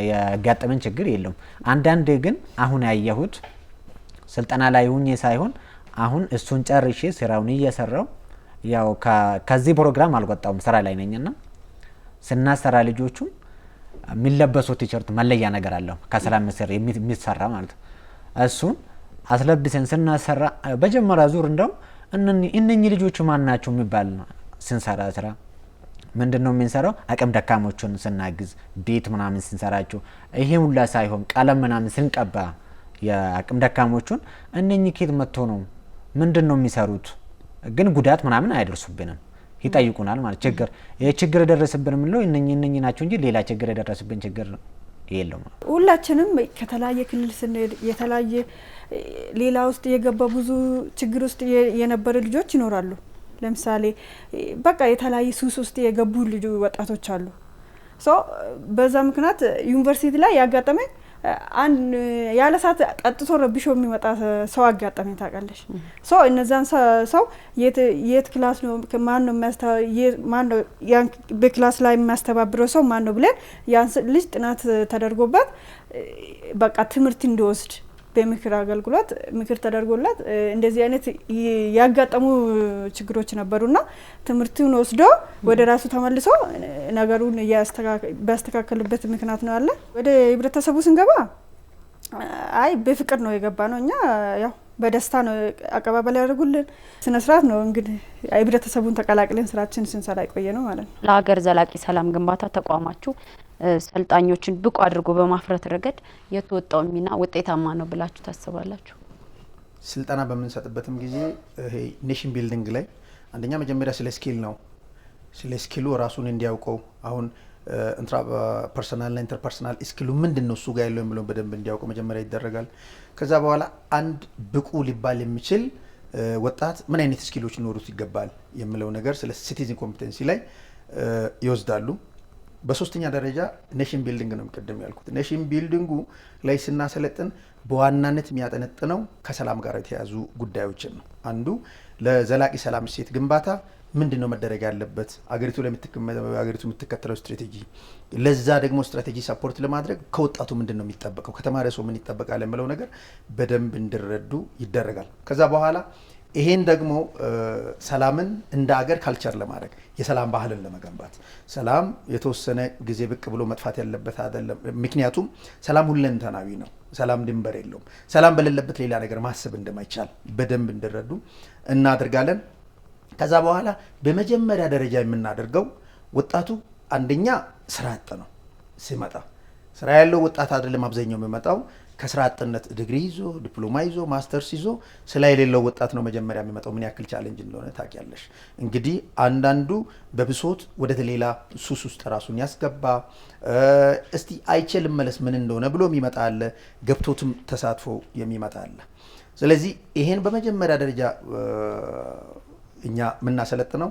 ያጋጠመን ችግር የለም። አንዳንድ ግን አሁን ያየሁት ስልጠና ላይ ሆኜ ሳይሆን አሁን እሱን ጨርሼ ስራውን እየሰራው ያው ከዚህ ፕሮግራም አልወጣውም ስራ ላይ ነኝና ስናሰራ ልጆቹ የሚለበሱት ቲሸርት መለያ ነገር አለው ከሰላም ሚኒስቴር የሚሰራ ማለት ነው። እሱን አስለብሰን ስናሰራ በጀመራ ዙር እንደው እነኚህ ልጆቹ ማን ናቸው የሚባል ስንሰራ ስራ ምንድነው የምንሰራው? አቅም ደካሞችን ስናግዝ ቤት ምናምን ስንሰራቸው ይሄ ሁላ ሳይሆን ቀለም ምናምን ስንቀባ የአቅም ደካሞችን እነኚህ ኬት መጥቶ ነው ምንድነው የሚሰሩት? ግን ጉዳት ምናምን አያደርሱብንም፣ ይጠይቁናል ማለት ችግር የችግር ደረሰብን ምንለው እነኚህ ናቸው እንጂ ሌላ ችግር የደረሰብን ችግር የለም። ሁላችንም ከተለያየ ክልል ስንሄድ የተለያየ ሌላ ውስጥ የገባ ብዙ ችግር ውስጥ የነበረ ልጆች ይኖራሉ። ለምሳሌ በቃ የተለያየ ሱስ ውስጥ የገቡ ልጅ ወጣቶች አሉ። በዛ ምክንያት ዩኒቨርሲቲ ላይ ያጋጠመኝ አንድ ያለ ሰዓት ጠጥቶ ረብሾ የሚመጣ ሰው አጋጠመኝ ታውቃለሽ። እነዛን ሰው የት ክላስ ነው ማን ነው ያን በክላስ ላይ የሚያስተባብረው ሰው ማን ነው ብለን ያን ልጅ ጥናት ተደርጎበት በቃ ትምህርት እንዲወስድ በምክር አገልግሎት ምክር ተደርጎላት እንደዚህ አይነት ያጋጠሙ ችግሮች ነበሩና ትምህርቱን ወስዶ ወደ ራሱ ተመልሶ ነገሩን ያስተካከለበት ምክንያት ነው ያለ። ወደ ህብረተሰቡ ስንገባ አይ በፍቅር ነው የገባ ነው። እኛ ያው በደስታ ነው አቀባበል ያደርጉልን ስነ ስርዓት ነው እንግዲህ ህብረተሰቡን ተቀላቅለን ስራችን ስንሰራ የቆየ ነው ማለት ነው። ለሀገር ዘላቂ ሰላም ግንባታ ተቋማችሁ ሰልጣኞችን ብቁ አድርጎ በማፍራት ረገድ የተወጣው ሚና ውጤታማ ነው ብላችሁ ታስባላችሁ? ስልጠና በምንሰጥበትም ጊዜ ይሄ ኔሽን ቢልዲንግ ላይ አንደኛ መጀመሪያ ስለ ስኪል ነው፣ ስለ ስኪሉ ራሱን እንዲያውቀው አሁን ፐርሰናልና ኢንተርፐርሰናል ስኪሉ ምንድነው እሱ ጋር ያለው የሚለው በደንብ እንዲያውቀው መጀመሪያ ይደረጋል። ከዛ በኋላ አንድ ብቁ ሊባል የሚችል ወጣት ምን አይነት ስኪሎች ሊኖሩት ይገባል የሚለው ነገር ስለ ሲቲዝን ኮምፒተንሲ ላይ ይወስዳሉ። በሶስተኛ ደረጃ ኔሽን ቢልዲንግ ነው ቅድም ያልኩት። ኔሽን ቢልዲንጉ ላይ ስናሰለጥን በዋናነት የሚያጠነጥነው ከሰላም ጋር የተያዙ ጉዳዮችን ነው። አንዱ ለዘላቂ ሰላም እሴት ግንባታ ምንድነው መደረግ ያለበት፣ አገሪቱ የምትከተለው ስትራቴጂ፣ ለዛ ደግሞ ስትራቴጂ ሰፖርት ለማድረግ ከወጣቱ ምንድነው የሚጠበቀው፣ ከተማረ ሰው ምን ይጠበቃል የሚለው ነገር በደንብ እንዲረዱ ይደረጋል። ከዛ በኋላ ይሄን ደግሞ ሰላምን እንደ አገር ካልቸር ለማድረግ የሰላም ባህልን ለመገንባት ሰላም የተወሰነ ጊዜ ብቅ ብሎ መጥፋት ያለበት አይደለም። ምክንያቱም ሰላም ሁለንተናዊ ነው። ሰላም ድንበር የለውም። ሰላም በሌለበት ሌላ ነገር ማሰብ እንደማይቻል በደንብ እንዲረዱ እናደርጋለን። ከዛ በኋላ በመጀመሪያ ደረጃ የምናደርገው ወጣቱ አንደኛ ስራ አጥ ነው። ሲመጣ ስራ ያለው ወጣት አይደለም አብዛኛው የሚመጣው ከስራ አጥነት ዲግሪ ይዞ ዲፕሎማ ይዞ ማስተርስ ይዞ ስለ የሌለው ወጣት ነው መጀመሪያ የሚመጣው። ምን ያክል ቻሌንጅ እንደሆነ ታውቂያለሽ። እንግዲህ አንዳንዱ በብሶት ወደ ሌላ ሱስ ውስጥ ራሱን ያስገባ እስቲ አይችልም መለስ ምን እንደሆነ ብሎ የሚመጣ አለ፣ ገብቶትም ተሳትፎ የሚመጣ አለ። ስለዚህ ይሄን በመጀመሪያ ደረጃ እኛ የምናሰለጥነው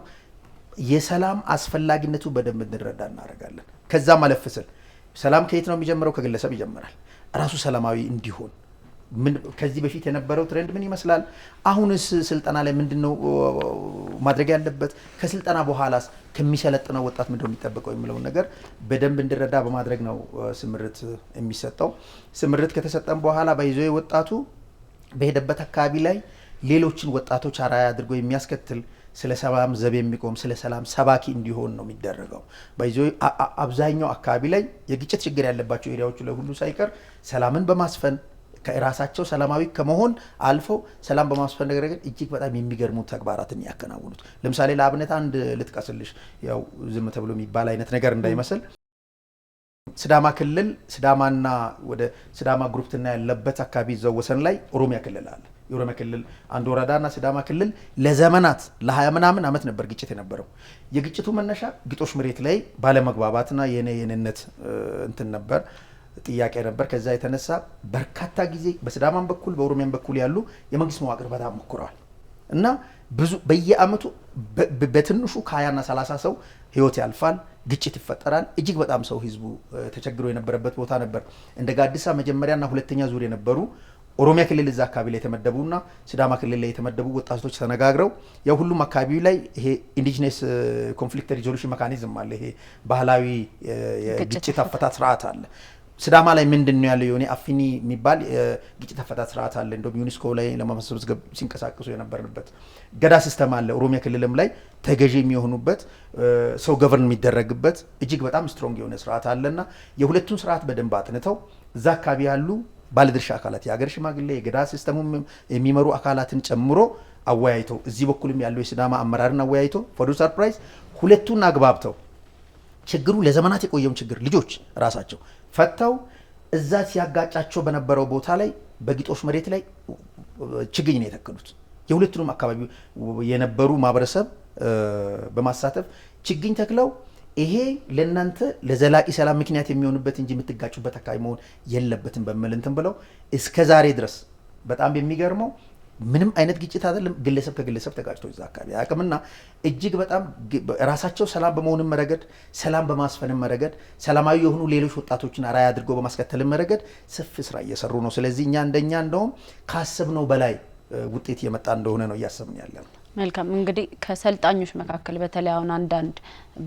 የሰላም አስፈላጊነቱ በደንብ እንድንረዳ እናደርጋለን። ከዛም አለፍ ስል ሰላም ከየት ነው የሚጀምረው? ከግለሰብ ይጀምራል። ራሱ ሰላማዊ እንዲሆን ከዚህ በፊት የነበረው ትሬንድ ምን ይመስላል? አሁንስ ስልጠና ላይ ምንድነው ማድረግ ያለበት? ከስልጠና በኋላስ ከሚሰለጥነው ወጣት ምንድነው የሚጠበቀው የሚለውን ነገር በደንብ እንዲረዳ በማድረግ ነው ስምርት የሚሰጠው። ስምርት ከተሰጠን በኋላ ባይዞ ወጣቱ በሄደበት አካባቢ ላይ ሌሎችን ወጣቶች አራያ አድርጎ የሚያስከትል ስለ ሰላም ዘብ የሚቆም ስለ ሰላም ሰባኪ እንዲሆን ነው የሚደረገው። ባይዞ አብዛኛው አካባቢ ላይ የግጭት ችግር ያለባቸው ኤሪያዎች ላይ ሁሉ ሳይቀር ሰላምን በማስፈን ከራሳቸው ሰላማዊ ከመሆን አልፈው ሰላም በማስፈን ነገር ግን እጅግ በጣም የሚገርሙ ተግባራትን ያከናውኑት። ለምሳሌ ለአብነት አንድ ልጥቀስልሽ፣ ያው ዝም ተብሎ የሚባል አይነት ነገር እንዳይመስል ሲዳማ ክልል ሲዳማና ወደ ሲዳማ ግሩፕትና ያለበት አካባቢ እዛው ወሰን ላይ ኦሮሚያ ክልል አለ። የኦሮሚያ ክልል አንድ ወረዳና ሲዳማ ክልል ለዘመናት ለ20 ምናምን ዓመት ነበር ግጭት የነበረው። የግጭቱ መነሻ ግጦሽ መሬት ላይ ባለመግባባትና የኔነት እንትን ነበር ጥያቄ ነበር። ከዛ የተነሳ በርካታ ጊዜ በሲዳማም በኩል በኦሮሚያም በኩል ያሉ የመንግስት መዋቅር በጣም ሞክረዋል እና ብዙ በየአመቱ በትንሹ ከ20ና 30 ሰው ህይወት ያልፋል፣ ግጭት ይፈጠራል። እጅግ በጣም ሰው ህዝቡ ተቸግሮ የነበረበት ቦታ ነበር። እንደ ጋዲሳ መጀመሪያና ሁለተኛ ዙር የነበሩ ኦሮሚያ ክልል እዛ አካባቢ ላይ የተመደቡና ሲዳማ ክልል ላይ የተመደቡ ወጣቶች ተነጋግረው ያው ሁሉም አካባቢው ላይ ይሄ ኢንዲጂነስ ኮንፍሊክት ሪዞሉሽን ሜካኒዝም አለ። ይሄ ባህላዊ የግጭት አፈታት ስርዓት አለ። ሲዳማ ላይ ምንድነው ያለው? የሆነ አፊኒ የሚባል ግጭት አፈታት ስርዓት አለ። እንደውም ዩኒስኮ ላይ ለማመሰብሰብ ሲንቀሳቀሱ የነበርንበት ገዳ ሲስተም አለ። ኦሮሚያ ክልልም ላይ ተገዢ የሚሆኑበት ሰው ገቨርን የሚደረግበት እጅግ በጣም ስትሮንግ የሆነ ስርዓት አለና የሁለቱን ስርዓት በደንብ አጥንተው እዛ አካባቢ ያሉ ባለድርሻ አካላት የሀገር ሽማግሌ የገዳ ሲስተሙ የሚመሩ አካላትን ጨምሮ አወያይተው እዚህ በኩልም ያለው የሲዳማ አመራርን አወያይተው ፎር ሰርፕራይዝ ሁለቱን አግባብተው ችግሩ ለዘመናት የቆየውን ችግር ልጆች ራሳቸው ፈተው እዛ ሲያጋጫቸው በነበረው ቦታ ላይ በግጦሽ መሬት ላይ ችግኝ ነው የተከሉት። የሁለቱንም አካባቢ የነበሩ ማህበረሰብ በማሳተፍ ችግኝ ተክለው ይሄ ለእናንተ ለዘላቂ ሰላም ምክንያት የሚሆንበት እንጂ የምትጋጩበት አካባቢ መሆን የለበትም በሚል እንትን ብለው እስከ ዛሬ ድረስ በጣም የሚገርመው ምንም አይነት ግጭት አይደለም። ግለሰብ ከግለሰብ ተጋጭቶ እዛ አካባቢ አያውቅምና እጅግ በጣም ራሳቸው ሰላም በመሆንም ረገድ ሰላም በማስፈንም ረገድ ሰላማዊ የሆኑ ሌሎች ወጣቶችን አራያ አድርጎ በማስከተልም ረገድ ሰፊ ስራ እየሰሩ ነው። ስለዚህ እኛ እንደኛ እንደውም ካሰብነው በላይ ውጤት የመጣ እንደሆነ ነው እያሰብን ያለነው። መልካም እንግዲህ ከሰልጣኞች መካከል በተለይ አሁን አንዳንድ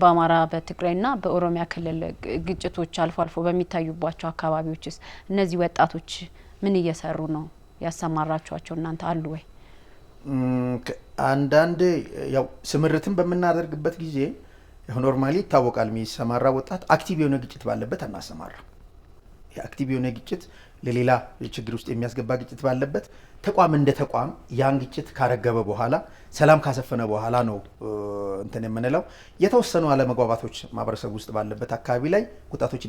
በአማራ በትግራይና በኦሮሚያ ክልል ግጭቶች አልፎ አልፎ በሚታዩባቸው አካባቢዎችስ እነዚህ ወጣቶች ምን እየሰሩ ነው? ያሰማራችኋቸው እናንተ አሉ ወይ? አንዳንድ ያው ስምርትን በምናደርግበት ጊዜ ኖርማሊ ይታወቃል የሚሰማራ ወጣት አክቲቭ የሆነ ግጭት ባለበት አናሰማራ። አክቲቭ የሆነ ግጭት ለሌላ ችግር ውስጥ የሚያስገባ ግጭት ባለበት ተቋም እንደ ተቋም ያን ግጭት ካረገበ በኋላ ሰላም ካሰፈነ በኋላ ነው እንትን የምንለው። የተወሰኑ አለመግባባቶች ማህበረሰብ ውስጥ ባለበት አካባቢ ላይ ወጣቶች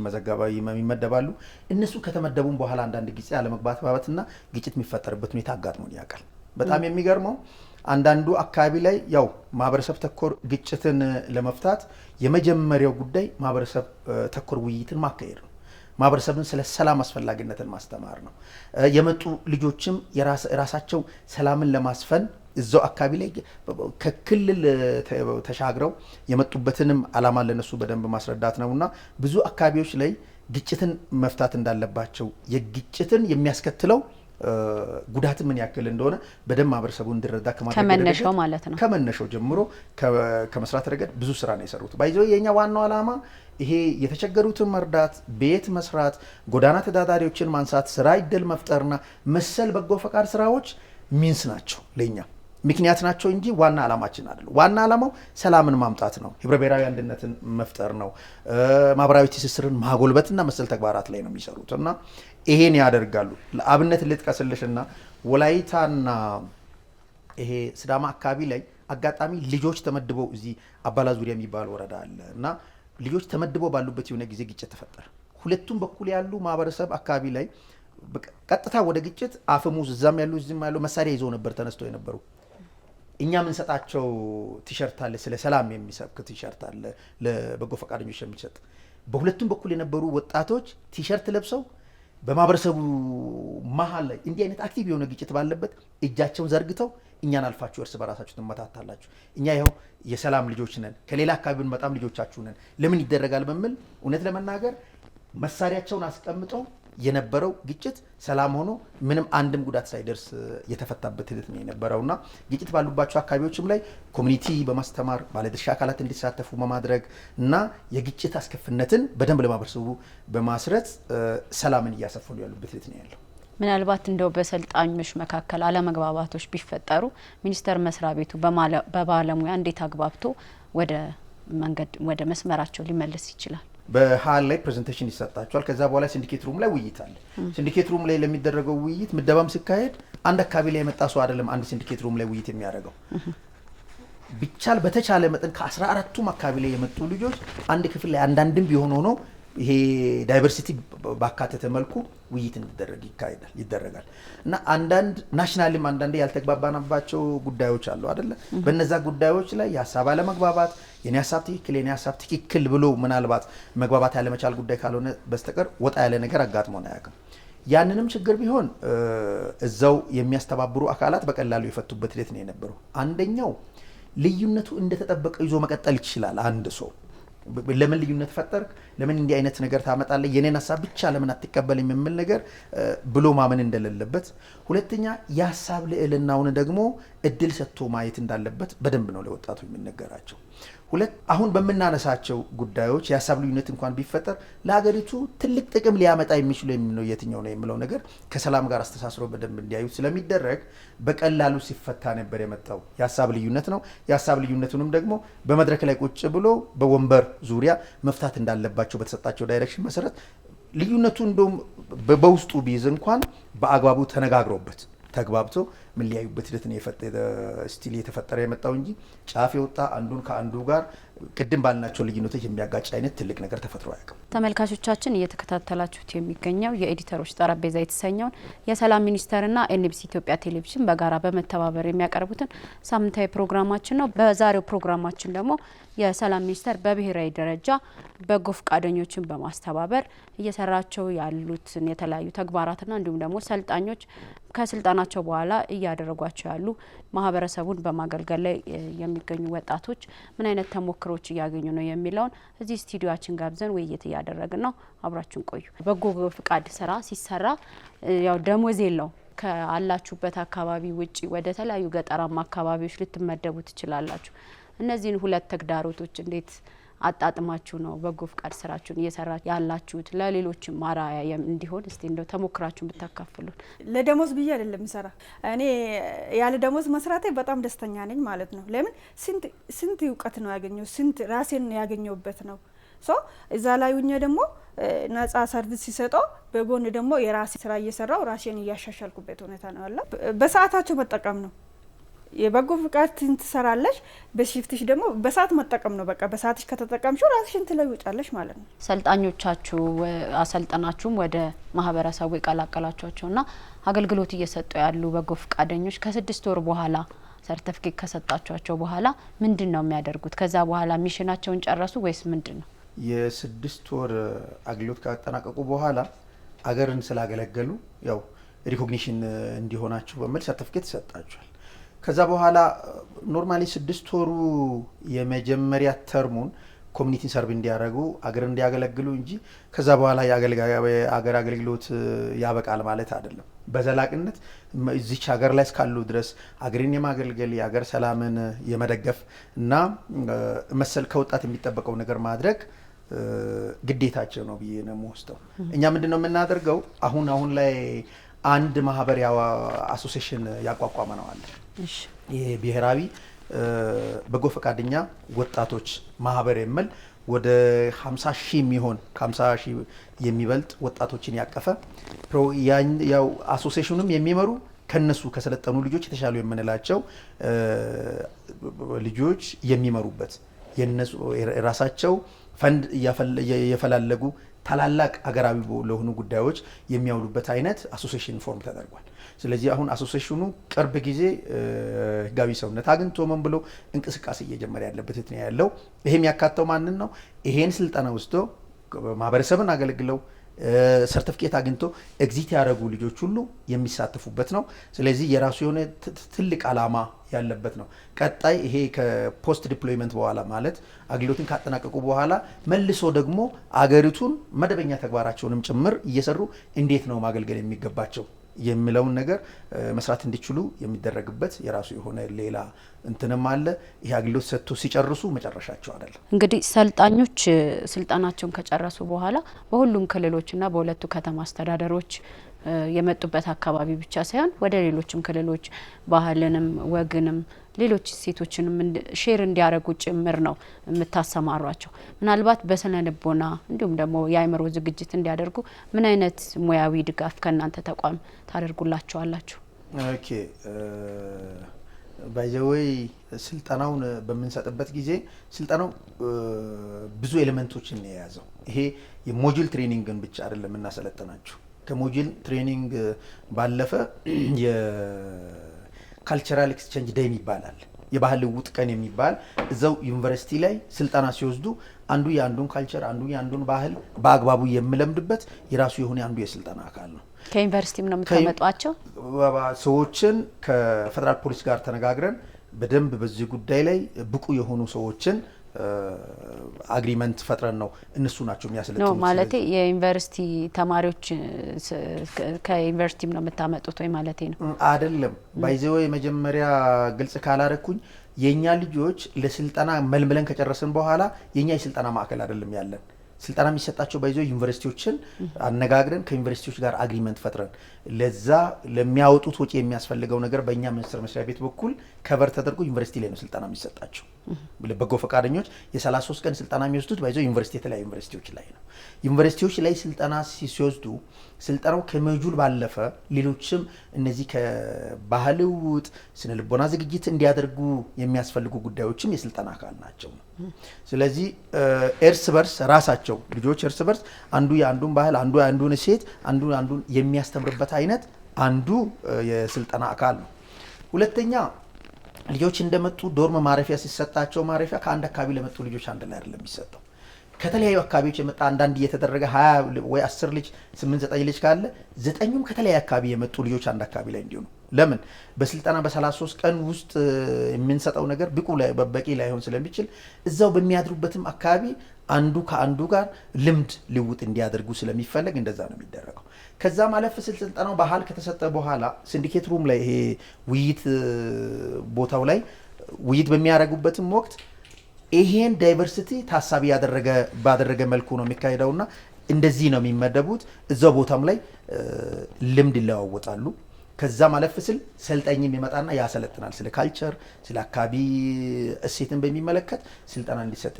ይመደባሉ። እነሱ ከተመደቡም በኋላ አንዳንድ ጊዜ አለመግባባትና ግጭት የሚፈጠርበት ሁኔታ አጋጥሞን ያውቃል። በጣም የሚገርመው አንዳንዱ አካባቢ ላይ ያው ማህበረሰብ ተኮር ግጭትን ለመፍታት የመጀመሪያው ጉዳይ ማህበረሰብ ተኮር ውይይትን ማካሄድ ነው። ማህበረሰብን ስለ ሰላም አስፈላጊነትን ማስተማር ነው። የመጡ ልጆችም የራሳቸው ሰላምን ለማስፈን እዛው አካባቢ ላይ ከክልል ተሻግረው የመጡበትንም አላማ ለነሱ በደንብ ማስረዳት ነውና ብዙ አካባቢዎች ላይ ግጭትን መፍታት እንዳለባቸው የግጭትን የሚያስከትለው ጉዳት ምን ያክል እንደሆነ በደንብ ማህበረሰቡ እንዲረዳ ከመነሻው ማለት ነው ከመነሻው ጀምሮ ከመስራት ረገድ ብዙ ስራ ነው የሰሩት። ባይዘው የኛ ዋናው አላማ ይሄ የተቸገሩትን መርዳት፣ ቤት መስራት፣ ጎዳና ተዳዳሪዎችን ማንሳት፣ ስራ እድል መፍጠርና መሰል በጎ ፈቃድ ስራዎች ሚንስ ናቸው ለኛ ምክንያት ናቸው እንጂ ዋና አላማችን አይደለም። ዋና አላማው ሰላምን ማምጣት ነው፣ ህብረ ብሔራዊ አንድነትን መፍጠር ነው፣ ማህበራዊ ትስስርን ማጎልበትና መሰል ተግባራት ላይ ነው የሚሰሩት እና ይሄን ያደርጋሉ። ለአብነት ልጥቀስልሽና ወላይታና ይሄ ሲዳማ አካባቢ ላይ አጋጣሚ ልጆች ተመድበው እዚህ አባላ ዙሪያ የሚባል ወረዳ አለ እና ልጆች ተመድበው ባሉበት የሆነ ጊዜ ግጭት ተፈጠረ። ሁለቱም በኩል ያሉ ማህበረሰብ አካባቢ ላይ ቀጥታ ወደ ግጭት አፈሙዝ እዛም ያሉ እዚህም ያሉ መሳሪያ ይዘው ነበር ተነስተው የነበሩ። እኛ የምንሰጣቸው ቲሸርት አለ፣ ስለ ሰላም የሚሰብክ ቲሸርት አለ ለበጎ ፈቃደኞች የሚሰጥ። በሁለቱም በኩል የነበሩ ወጣቶች ቲሸርት ለብሰው በማህበረሰቡ መሀል ላይ እንዲህ አይነት አክቲቭ የሆነ ግጭት ባለበት እጃቸውን ዘርግተው እኛን አልፋችሁ እርስ በራሳችሁ ትመታታላችሁ። እኛ ይኸው የሰላም ልጆች ነን፣ ከሌላ አካባቢ በጣም ልጆቻችሁ ነን፣ ለምን ይደረጋል በሚል እውነት ለመናገር መሳሪያቸውን አስቀምጠው የነበረው ግጭት ሰላም ሆኖ ምንም አንድም ጉዳት ሳይደርስ የተፈታበት ሂደት ነው የነበረውና ግጭት ባሉባቸው አካባቢዎችም ላይ ኮሚኒቲ በማስተማር ባለድርሻ አካላት እንዲሳተፉ በማድረግ እና የግጭት አስከፊነትን በደንብ ለማህበረሰቡ በማስረት ሰላምን እያሰፈኑ ያሉበት ሂደት ነው ያለው። ምናልባት እንደው በሰልጣኞች መካከል አለመግባባቶች ቢፈጠሩ ሚኒስቴር መስሪያ ቤቱ በባለሙያ እንዴት አግባብቶ ወደ መስመራቸው ሊመልስ ይችላል? በሀል ላይ ፕሬዘንቴሽን ይሰጣቸዋል። ከዛ በኋላ ሲንዲኬት ሩም ላይ ውይይት አለ። ሲንዲኬት ሩም ላይ ለሚደረገው ውይይት ምደባም ሲካሄድ አንድ አካባቢ ላይ የመጣ ሰው አይደለም አንድ ሲንዲኬት ሩም ላይ ውይይት የሚያደርገው። ቢቻል በተቻለ መጠን ከ14ቱም አካባቢ ላይ የመጡ ልጆች አንድ ክፍል ላይ አንዳንድም ቢሆን ሆኖ ይሄ ዳይቨርሲቲ ባካተተ መልኩ ውይይት እንዲደረግ ይደረጋል እና አንዳንድ ናሽናልም አንዳንድ ያልተግባባናባቸው ጉዳዮች አሉ አይደለ? በነዛ ጉዳዮች ላይ የሀሳብ አለመግባባት የኔ ሀሳብ ትክክል ብሎ ምናልባት መግባባት ያለመቻል ጉዳይ ካልሆነ በስተቀር ወጣ ያለ ነገር አጋጥሞን አያውቅም። ያንንም ችግር ቢሆን እዛው የሚያስተባብሩ አካላት በቀላሉ የፈቱበት ሂደት ነው የነበረው። አንደኛው ልዩነቱ እንደተጠበቀ ይዞ መቀጠል ይችላል። አንድ ሰው ለምን ልዩነት ፈጠርክ፣ ለምን እንዲህ አይነት ነገር ታመጣለህ፣ የኔን ሀሳብ ብቻ ለምን አትቀበልም የሚል ነገር ብሎ ማመን እንደሌለበት፣ ሁለተኛ የሀሳብ ልዕልናውን ደግሞ እድል ሰጥቶ ማየት እንዳለበት በደንብ ነው ለወጣቱ የሚነገራቸው። አሁን በምናነሳቸው ጉዳዮች የሀሳብ ልዩነት እንኳን ቢፈጠር ለሀገሪቱ ትልቅ ጥቅም ሊያመጣ የሚችሉ የሚለው የትኛው ነው የሚለው ነገር ከሰላም ጋር አስተሳስሮ በደንብ እንዲያዩት ስለሚደረግ በቀላሉ ሲፈታ ነበር የመጣው። የሀሳብ ልዩነት ነው። የሀሳብ ልዩነቱንም ደግሞ በመድረክ ላይ ቁጭ ብሎ በወንበር ዙሪያ መፍታት እንዳለባቸው በተሰጣቸው ዳይሬክሽን መሰረት ልዩነቱ እንደውም በውስጡ ቢይዝ እንኳን በአግባቡ ተነጋግሮበት ተግባብቶ ምን ሊያዩበት ሂደት ነው ስቲል የተፈጠረ የመጣው እንጂ ጫፍ የወጣ አንዱን ከአንዱ ጋር ቅድም ባልናቸው ልዩነቶች የሚያጋጭ አይነት ትልቅ ነገር ተፈጥሮ አያውቅም። ተመልካቾቻችን እየተከታተላችሁት የሚገኘው የኤዲተሮች ጠረጴዛ የተሰኘውን የሰላም ሚኒስቴርና ኤንቢሲ ኢትዮጵያ ቴሌቪዥን በጋራ በመተባበር የሚያቀርቡትን ሳምንታዊ ፕሮግራማችን ነው። በዛሬው ፕሮግራማችን ደግሞ የሰላም ሚኒስቴር በብሔራዊ ደረጃ በጎ ፈቃደኞችን በማስተባበር እየሰራቸው ያሉትን የተለያዩ ተግባራትና እንዲሁም ደግሞ ሰልጣኞች ከስልጣናቸው በኋላ እያደረጓቸው ያሉ ማህበረሰቡን በማገልገል ላይ የሚገኙ ወጣቶች ምን አይነት ተሞክሮች እያገኙ ነው የሚለውን እዚህ ስቱዲዮአችን ጋብዘን ውይይት እያደረግን ነው። አብራችሁን ቆዩ። በጎ ፍቃድ ስራ ሲሰራ ያው ደሞዝ የለው ካላችሁበት አካባቢ ውጪ ወደ ተለያዩ ገጠራማ አካባቢዎች ልትመደቡ ትችላላችሁ። እነዚህን ሁለት ተግዳሮቶች እንዴት አጣጥማችሁ ነው በጎ ፍቃድ ስራችሁን እየሰራ ያላችሁት? ለሌሎችም ማራያ እንዲሆን እስቲ እንደው ተሞክራችሁን ብታካፍሉን። ለደሞዝ ብዬ አይደለም ሰራ እኔ ያለ ደሞዝ መስራቴ በጣም ደስተኛ ነኝ ማለት ነው። ለምን ስንት እውቀት ነው ያገኘው፣ ስንት ራሴን ያገኘውበት ነው። እዛ ላይ ሁኜ ደግሞ ነጻ ሰርቪስ ሲሰጠው በጎን ደግሞ የራሴ ስራ እየሰራው ራሴን እያሻሻልኩበት ሁኔታ ነው ያለው። በሰዓታቸው መጠቀም ነው። የበጎ ፍቃድ ትሰራለሽ፣ በሺፍትሽ ደግሞ በሰዓት መጠቀም ነው። በቃ በሰዓትሽ ከተጠቀምሽው ራስሽን ትለውጫለሽ ማለት ነው። ሰልጣኞቻችሁ አሰልጠናችሁም ወደ ማህበረሰቡ የቀላቀላችኋቸውና አገልግሎት እየሰጡ ያሉ በጎ ፍቃደኞች ከ6 ወር በኋላ ሰርቲፊኬት ከሰጣችኋቸው በኋላ ምንድን ነው የሚያደርጉት? ከዛ በኋላ ሚሽናቸውን ጨረሱ ወይስ ምንድን ነው? የ6 ወር አገልግሎት ካጠናቀቁ በኋላ አገርን ስላገለገሉ ያው ሪኮግኒሽን እንዲሆናችሁ በሚል ሰርቲፊኬት ይሰጣችኋል። ከዛ በኋላ ኖርማሊ 6 ወሩ የመጀመሪያ ተርሙን ኮሚኒቲን ሰርቭ እንዲያደርጉ አገር እንዲያገለግሉ እንጂ ከዛ በኋላ የአገር አገልግሎት ያበቃል ማለት አይደለም። በዘላቂነት እዚች ሀገር ላይ እስካሉ ድረስ አገርን የማገልገል የአገር ሰላምን የመደገፍ እና መሰል ከወጣት የሚጠበቀው ነገር ማድረግ ግዴታቸው ነው ብዬ ነው የምወስደው። እኛ ምንድነው የምናደርገው? አሁን ላይ አንድ ማህበር አሶሲዬሽን ያቋቋመ ነው አለ። ይሄ ብሔራዊ በጎ ፈቃደኛ ወጣቶች ማህበር የሚል ወደ 50 ሺህ የሚሆን ከ50 ሺህ የሚበልጥ ወጣቶችን ያቀፈ ያው አሶሲዬሽኑም የሚመሩ ከነሱ ከሰለጠኑ ልጆች የተሻሉ የምንላቸው ልጆች የሚመሩበት የነሱ ራሳቸው ፈንድ እየፈላለጉ ታላላቅ አገራዊ ለሆኑ ጉዳዮች የሚያውሉበት አይነት አሶሲዬሽን ፎርም ተደርጓል። ስለዚህ አሁን አሶሲዬሽኑ ቅርብ ጊዜ ህጋዊ ሰውነት አግኝቶ ምን ብሎ እንቅስቃሴ እየጀመረ ያለበት ነው ያለው። ይሄም ያካተው ማንን ነው? ይሄን ስልጠና ወስዶ ማህበረሰብን አገልግለው ሰርቲፊኬት አግኝቶ ኤግዚት ያደረጉ ልጆች ሁሉ የሚሳተፉበት ነው። ስለዚህ የራሱ የሆነ ትልቅ አላማ ያለበት ነው። ቀጣይ ይሄ ከፖስት ዲፕሎይመንት በኋላ ማለት አገልግሎትን ካጠናቀቁ በኋላ መልሶ ደግሞ አገሪቱን መደበኛ ተግባራቸውንም ጭምር እየሰሩ እንዴት ነው ማገልገል የሚገባቸው የሚለውን ነገር መስራት እንዲችሉ የሚደረግበት የራሱ የሆነ ሌላ እንትንም አለ። ይሄ አገልግሎት ሰጥቶ ሲጨርሱ መጨረሻቸው አይደለም። እንግዲህ ሰልጣኞች ስልጣናቸውን ከጨረሱ በኋላ በሁሉም ክልሎችና በሁለቱ ከተማ አስተዳደሮች የመጡበት አካባቢ ብቻ ሳይሆን ወደ ሌሎችም ክልሎች ባህልንም ወግንም ሌሎች ሴቶችንም ሼር እንዲያደርጉ ጭምር ነው የምታሰማሯቸው። ምናልባት በስነ ልቦና እንዲሁም ደግሞ የአእምሮ ዝግጅት እንዲያደርጉ ምን አይነት ሙያዊ ድጋፍ ከእናንተ ተቋም ታደርጉላቸዋላችሁ? ኦኬ ባይዘወይ ስልጠናውን በምንሰጥበት ጊዜ ስልጠናው ብዙ ኤሌመንቶችን ነው የያዘው። ይሄ የሞጁል ትሬኒንግን ብቻ አይደለም እናሰለጥናችሁ። ከሞጁል ትሬኒንግ ባለፈ የካልቸራል ኤክስቼንጅ ዴይ ይባላል፣ የባህል ልውውጥ ቀን የሚባል እዛው ዩኒቨርሲቲ ላይ ስልጠና ሲወስዱ አንዱ የአንዱን ካልቸር አንዱ የአንዱን ባህል በአግባቡ የሚለምድበት የራሱ የሆነ አንዱ የስልጠና አካል ነው። ከዩኒቨርሲቲም ነው የምታመጧቸው ሰዎችን ከፌደራል ፖሊስ ጋር ተነጋግረን በደንብ በዚህ ጉዳይ ላይ ብቁ የሆኑ ሰዎችን አግሪመንት ፈጥረን ነው እነሱ ናቸው የሚያሰለጥኑት ነው ማለት የዩኒቨርሲቲ ተማሪዎች ከዩኒቨርሲቲም ነው የምታመጡት ወይ ማለት ነው? አይደለም ባይዘው የመጀመሪያ ግልጽ ካላረኩኝ የኛ ልጆች ለስልጠና መልምለን ከጨረስን በኋላ የኛ የስልጠና ማዕከል አይደለም ያለን። ስልጠና የሚሰጣቸው ባይዘው ዩኒቨርሲቲዎችን አነጋግረን ከዩኒቨርሲቲዎች ጋር አግሪመንት ፈጥረን ለዛ ለሚያወጡት ወጪ የሚያስፈልገው ነገር በእኛ ሚኒስቴር መስሪያ ቤት በኩል ከቨር ተደርጎ ዩኒቨርሲቲ ላይ ነው ስልጠና የሚሰጣቸው። በጎ ፈቃደኞች የ33 ቀን ስልጠና የሚወስዱት ባይዘው ዩኒቨርሲቲ የተለያዩ ዩኒቨርሲቲዎች ላይ ነው። ዩኒቨርሲቲዎች ላይ ስልጠና ሲወስዱ ስልጠናው ከሞጁል ባለፈ ሌሎችም እነዚህ ከባህል ውጥ ስነ ልቦና ዝግጅት እንዲያደርጉ የሚያስፈልጉ ጉዳዮችም የስልጠና አካል ናቸው። ስለዚህ እርስ በርስ ራሳቸው ልጆች እርስ በርስ አንዱ የአንዱን ባህል አንዱ የአንዱን እሴት አንዱ አንዱን የሚያስተምርበት አይነት አንዱ የስልጠና አካል ነው። ሁለተኛ ልጆች እንደመጡ ዶርም ማረፊያ ሲሰጣቸው ማረፊያ ከአንድ አካባቢ ለመጡ ልጆች አንድ ላይ አይደለም የሚሰጠው። ከተለያዩ አካባቢዎች የመጣ አንዳንድ እየተደረገ 20 ወይ 10 ልጅ 8 9 ልጅ ካለ 9ኙም ከተለያዩ አካባቢ የመጡ ልጆች አንድ አካባቢ ላይ እንዲሆኑ። ለምን በስልጠና በ33 ቀን ውስጥ የምንሰጠው ነገር በቂ ላይሆን ስለሚችል እዛው በሚያድሩበትም አካባቢ አንዱ ከአንዱ ጋር ልምድ ልውጥ እንዲያደርጉ ስለሚፈለግ እንደዛ ነው የሚደረገው። ከዛ ማለፍ ስልጠናው ባህል ከተሰጠ በኋላ ሲንዲኬት ሩም ላይ ይሄ ውይይት ቦታው ላይ ውይይት በሚያደርጉበትም ወቅት ይሄን ዳይቨርሲቲ ታሳቢ ባደረገ መልኩ ነው የሚካሄደውና እንደዚህ ነው የሚመደቡት። እዛው ቦታም ላይ ልምድ ይለዋወጣሉ። ከዛ ማለፍ ስል ሰልጣኝ የሚመጣና ያሰለጥናል። ስለ ካልቸር ስለ አካባቢ እሴትን በሚመለከት ስልጠና እንዲሰጥ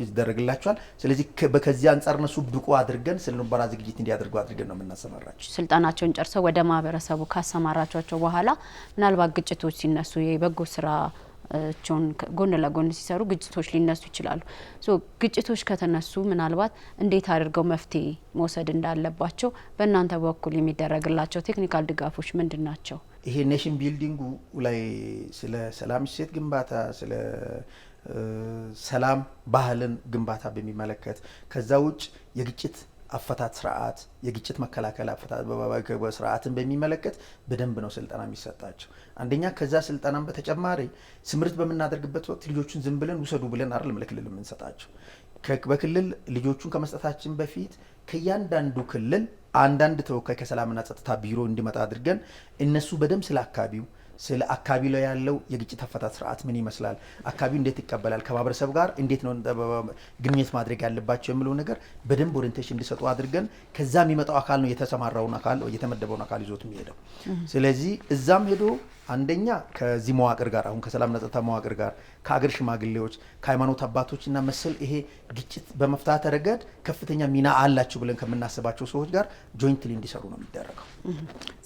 ይደረግላቸዋል። ስለዚህ በከዚህ አንጻር እነሱ ብቁ አድርገን ስለነበራ ዝግጅት እንዲያደርጉ አድርገን ነው የምናሰማራቸው። ስልጠናቸውን ጨርሰው ወደ ማህበረሰቡ ካሰማራቸው በኋላ ምናልባት ግጭቶች ሲነሱ የበጎ ስራ ጎን ለጎን ሲሰሩ ግጭቶች ሊነሱ ይችላሉ። ግጭቶች ከተነሱ ምናልባት እንዴት አድርገው መፍትሄ መውሰድ እንዳለባቸው በእናንተ በኩል የሚደረግላቸው ቴክኒካል ድጋፎች ምንድን ናቸው? ይሄ ኔሽን ቢልዲንጉ ላይ ስለ ሰላም እሴት ግንባታ ስለ ሰላም ባህልን ግንባታ በሚመለከት ከዛ ውጭ የግጭት አፈታት ስርዓት የግጭት መከላከል አፈታት ስርዓትን በሚመለከት በደንብ ነው ስልጠና የሚሰጣቸው። አንደኛ ከዛ ስልጠናም በተጨማሪ ስምርት በምናደርግበት ወቅት ልጆቹን ዝም ብለን ውሰዱ ብለን አይደለም ለክልል የምንሰጣቸው። በክልል ልጆቹን ከመስጠታችን በፊት ከእያንዳንዱ ክልል አንዳንድ ተወካይ ከሰላምና ጸጥታ ቢሮ እንዲመጣ አድርገን እነሱ በደንብ ስለ አካባቢ ላይ ያለው የግጭት አፈታት ስርዓት ምን ይመስላል፣ አካባቢው እንዴት ይቀበላል፣ ከማህበረሰብ ጋር እንዴት ነው ግንኙነት ማድረግ ያለባቸው የሚለው ነገር በደንብ ኦሪንቴሽን እንዲሰጡ አድርገን ከዛ የሚመጣው አካል ነው የተሰማራውን አካል የተመደበውን አካል ይዞት የሚሄደው። ስለዚህ እዛም ሄዶ አንደኛ ከዚህ መዋቅር ጋር አሁን ከሰላምና ጸጥታ መዋቅር ጋር ከአገር ሽማግሌዎች ከሃይማኖት አባቶችና መሰል ይሄ ግጭት በመፍታት ረገድ ከፍተኛ ሚና አላቸው ብለን ከምናስባቸው ሰዎች ጋር ጆይንትሊ እንዲሰሩ ነው የሚደረገው።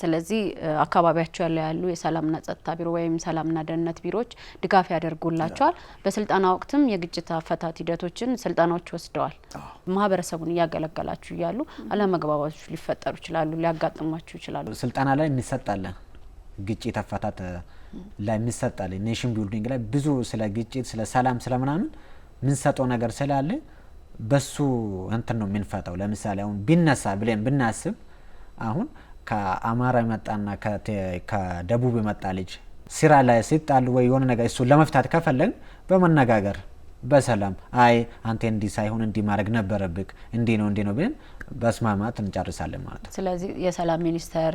ስለዚህ አካባቢያቸው ያሉ የሰላምና ጸጥታ ቢሮ ወይም ሰላምና ደህንነት ቢሮዎች ድጋፍ ያደርጉላቸዋል። በስልጠና ወቅትም የግጭት አፈታት ሂደቶችን ስልጠናዎች ወስደዋል። ማህበረሰቡን እያገለገላችሁ እያሉ አለመግባባቶች ሊፈጠሩ ይችላሉ፣ ሊያጋጥሟችሁ ይችላሉ። ስልጠና ላይ የሚሰጣለ ግጭት አፈታት ላይ የሚሰጣለ ኔሽን ቢልዲንግ ላይ ብዙ ስለ ግጭት ስለ ሰላም ስለምናምን ምን ሰጠው ነገር ስላለ በሱ እንትን ነው የምንፈታው። ለምሳሌ አሁን ቢነሳ ብለን ብናስብ አሁን ከአማራ የመጣና ከደቡብ የመጣ ልጅ ስራ ላይ ሲጣሉ ወይ የሆነ ነገር እሱን ለመፍታት ከፈለግን በመነጋገር በሰላም አይ አንተ እንዲህ ሳይሆን እንዲህ ማድረግ ነበረብክ እንዲህ ነው ብለን በስማማት እንጨርሳለን ማለት ነው። ስለዚህ የሰላም ሚኒስቴር